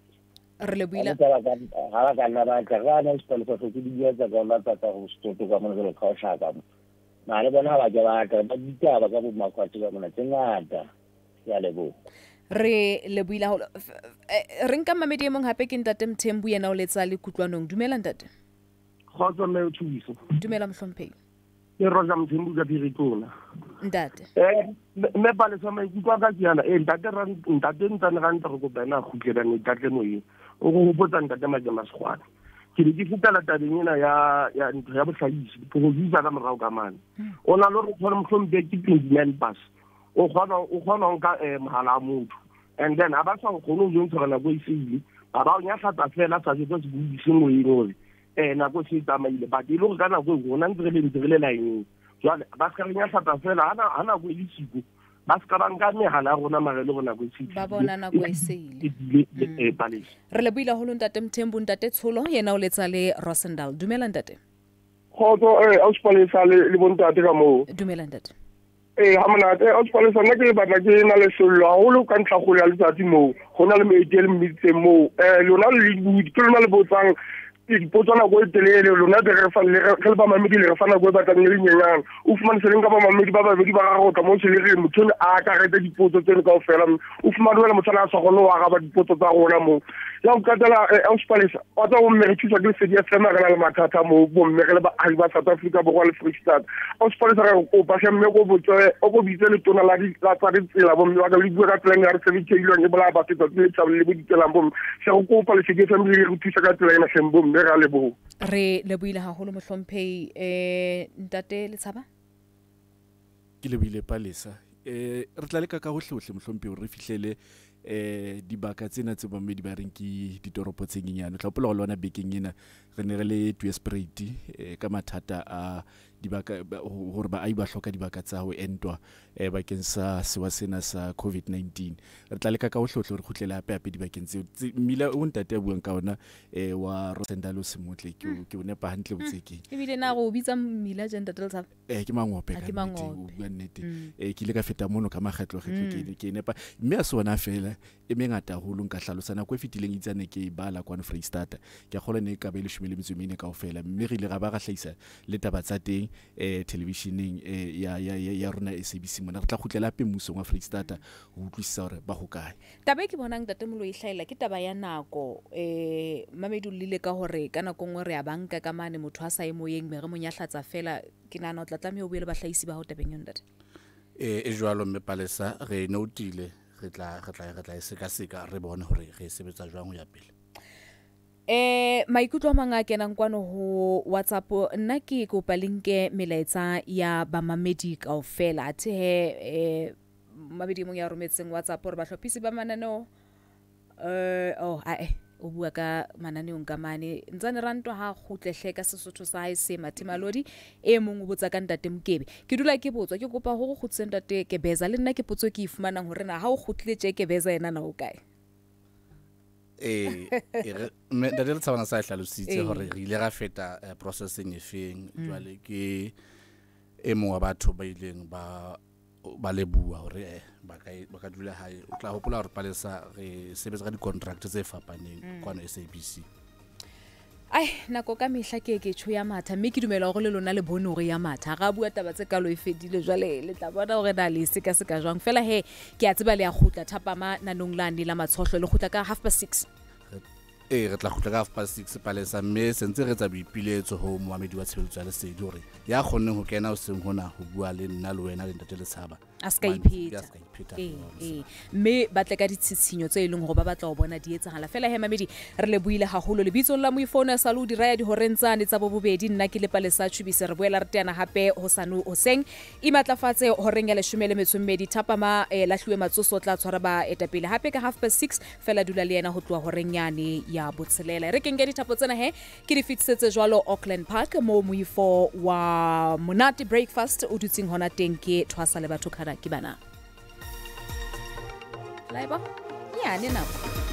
re le buila ha ka nna ba ka ga na sekolo sa go di bua tsa ka la tsa go stoto ka mo le ka shaka ma le bona ba ja ba ditaba ka bo makwatsi ka mona tsengata ya lebo re le buila re nka mamedi e mong hape ke Ntate Mthembu yena o letsa le kutlwanong dumela Ntate khotso mme o thuso dumela mhlompheng ke roja Mthembu ka dirikona Ntate me Palesa maikutlo ka kiana ntate ntane ga ntse go bena go tlera ne tatle mo e o go botsa Ntate Majama Sgwana ke di fitela tabeng ena ya ntho ya bohlahisi go visa ka morao ka mane ona lo re tshola mhlombe ke 29 pass o khona nka mohala a motho and then aba sa go no jo ntshwana go isile ba o nya tlata fela sa se go se buise mo e gore na go se tsamaile ba di lo ka na go gona ntse le line jwale ba ska nya tlata fela ana go ile siko ba ska ba nka mehala rona magele gona go isile ba bona na go isile Palesa re le buila holo Ntate Mthembu Ntate Tsholo yena o letsa le Rosendal dumela Ntate khotso a Palesa le bontate ka mo dumela Ntate ha monate a Palesa nna ke batla ke na le sello haholo ka ntla go ya letsatsi mo go na le meedi le mmitse mo lona le budi ke lona le botsang dipotsana go telele lona de re fa le re ba mamedi le re fana go batla le nyenyana o fumana seleng ka ba mamedi ba babedi ba ga go tla mo se le re motho a ka reta dipotso tseno ka ofela o fumana wela motho a sa gone wa ga ba dipotso tsa rona mo ya o katela a Palesa o tla o mmere thusa ke se dia tsena ga le mathata mo bo mmere le ba a ba South Africa bo go le Free State a Palesa re go pa se mme go botse o go bitse le tona la tsa ditsela bo mme wa ka le bua ka plan ya re se ke ile ne bola ba tsetsa le tsa le boditelang bo se go kopa le se ke family re thusa ka tsela ena sembo mme ga le bo re le buile haholo mohlomphehi Ntate le tshaba ke le buile Palesa re tla le ka hohle mohlomphehi re fihlele dibaka tsena tse mamedi ba reng ke ditoropo tse nyenyane tla pola go lona bekeng ena re ne re le Tweespruit ka mathata a dibaka hore ba ai ba hloka dibaka tsa ho entwa bakeng sa sewa sena sa COVID-19 re tla le ka hohle re khutlele hape dibakeng tseo mmila o Ntate a buang ka ona wa Rosendalo Semotle ke o nepa hantle botsekeng e bile na go bitsa mmila ja Ntate le tshaba ke mangope ka nnete ke ile ka feta mono ka magetlo ke nepa mme a sona fela e mengata holo nka hlalosana go fetileng itsane ke bala kwa Free State ke a gola ne ka ba ile 14 ka ofela mme re ile ga ba ga hlaisa le taba tsa teng televisioneng ya rona SABC mona re tla khutlela pe mmusong wa Freestata ho utlwisisa hore ba hokae. Taba ke bonang tatemolo e hlaela ke taba ya nako Mamedu lile ka hore kana kongwe re a banka ka mane motho a sa emoyeng me re monyahlatsa fela ke nana o tla tlamehile o buele bahlahisi ba ho tabeng yontate. E jwalo mme Palesa re notile re tla e seka re bone hore re sebetsa jwang ho ya pele. Maikutlo a manga kenang kwano ho WhatsApp nna ke kopa linke melaetsa ya bamamedi kaofela athe he mabedi mo ya rometseng WhatsApp hore ba hlophisi ba Mananeo o bua ka Mananeo ka mane ntsane rantwa ha khutlehle ka Sesotho sa hae se Mathemalodi e mong o botsa ka ntate Mkebe ke dula ke botswa ke kopa ho khutse ntate Kebeza le nna ke potso ke ifumanang hore na ha o khutletse Kebeza yena na o kae me da le tsabana sa hlalositse hore re ile ra feta processing e feng jwale ke e mong wa batho ba ileng ba le bua hore ba ka dula hae o tla hopola hore Palesa re sebetsa ka di-contract tse fapaneng kwano SABC. Nako ka mehla ke tsho ya matha mme ke dumela gore le lona le bone hore ya matha ga bua taba tse kalo e fedile jwale le tla bona hore na le seka jwang fela he ke a tseba le ya khutla thapama nanong la nela matshohlo le khutla ka 6:30 re tla khutla ka 6:30 Palesa mme sentse re tsa boipiletso ho moamedi wa tshebeletso ya lesedi hore ya khonne ho kena o seng hona ho bua le nna le wena le ntate le tshaba askaipita mme batle ka ditshitshinyo tse ileng hore ba batla ho bona di etsahala fela he mamedi re le buile haholo le bitsong la moifona saludi raya di horentsane tsa bobedi nna ke le Palesa Tshubise re boela re teana hape ho sanu hoseng imatlafatse horeng ya 12 thapama lahluwe matsoso tla tshwara ba etapele hape ka 6:30 fela dula le yena ho tloa horeng yane ya botselela re kenge dithapo tsena he ke di fitsetse jwalo Auckland Park mo moifo wa monate breakfast o dutsing hona teng ke thwasa le batho kana ke bana laiba ya ne nako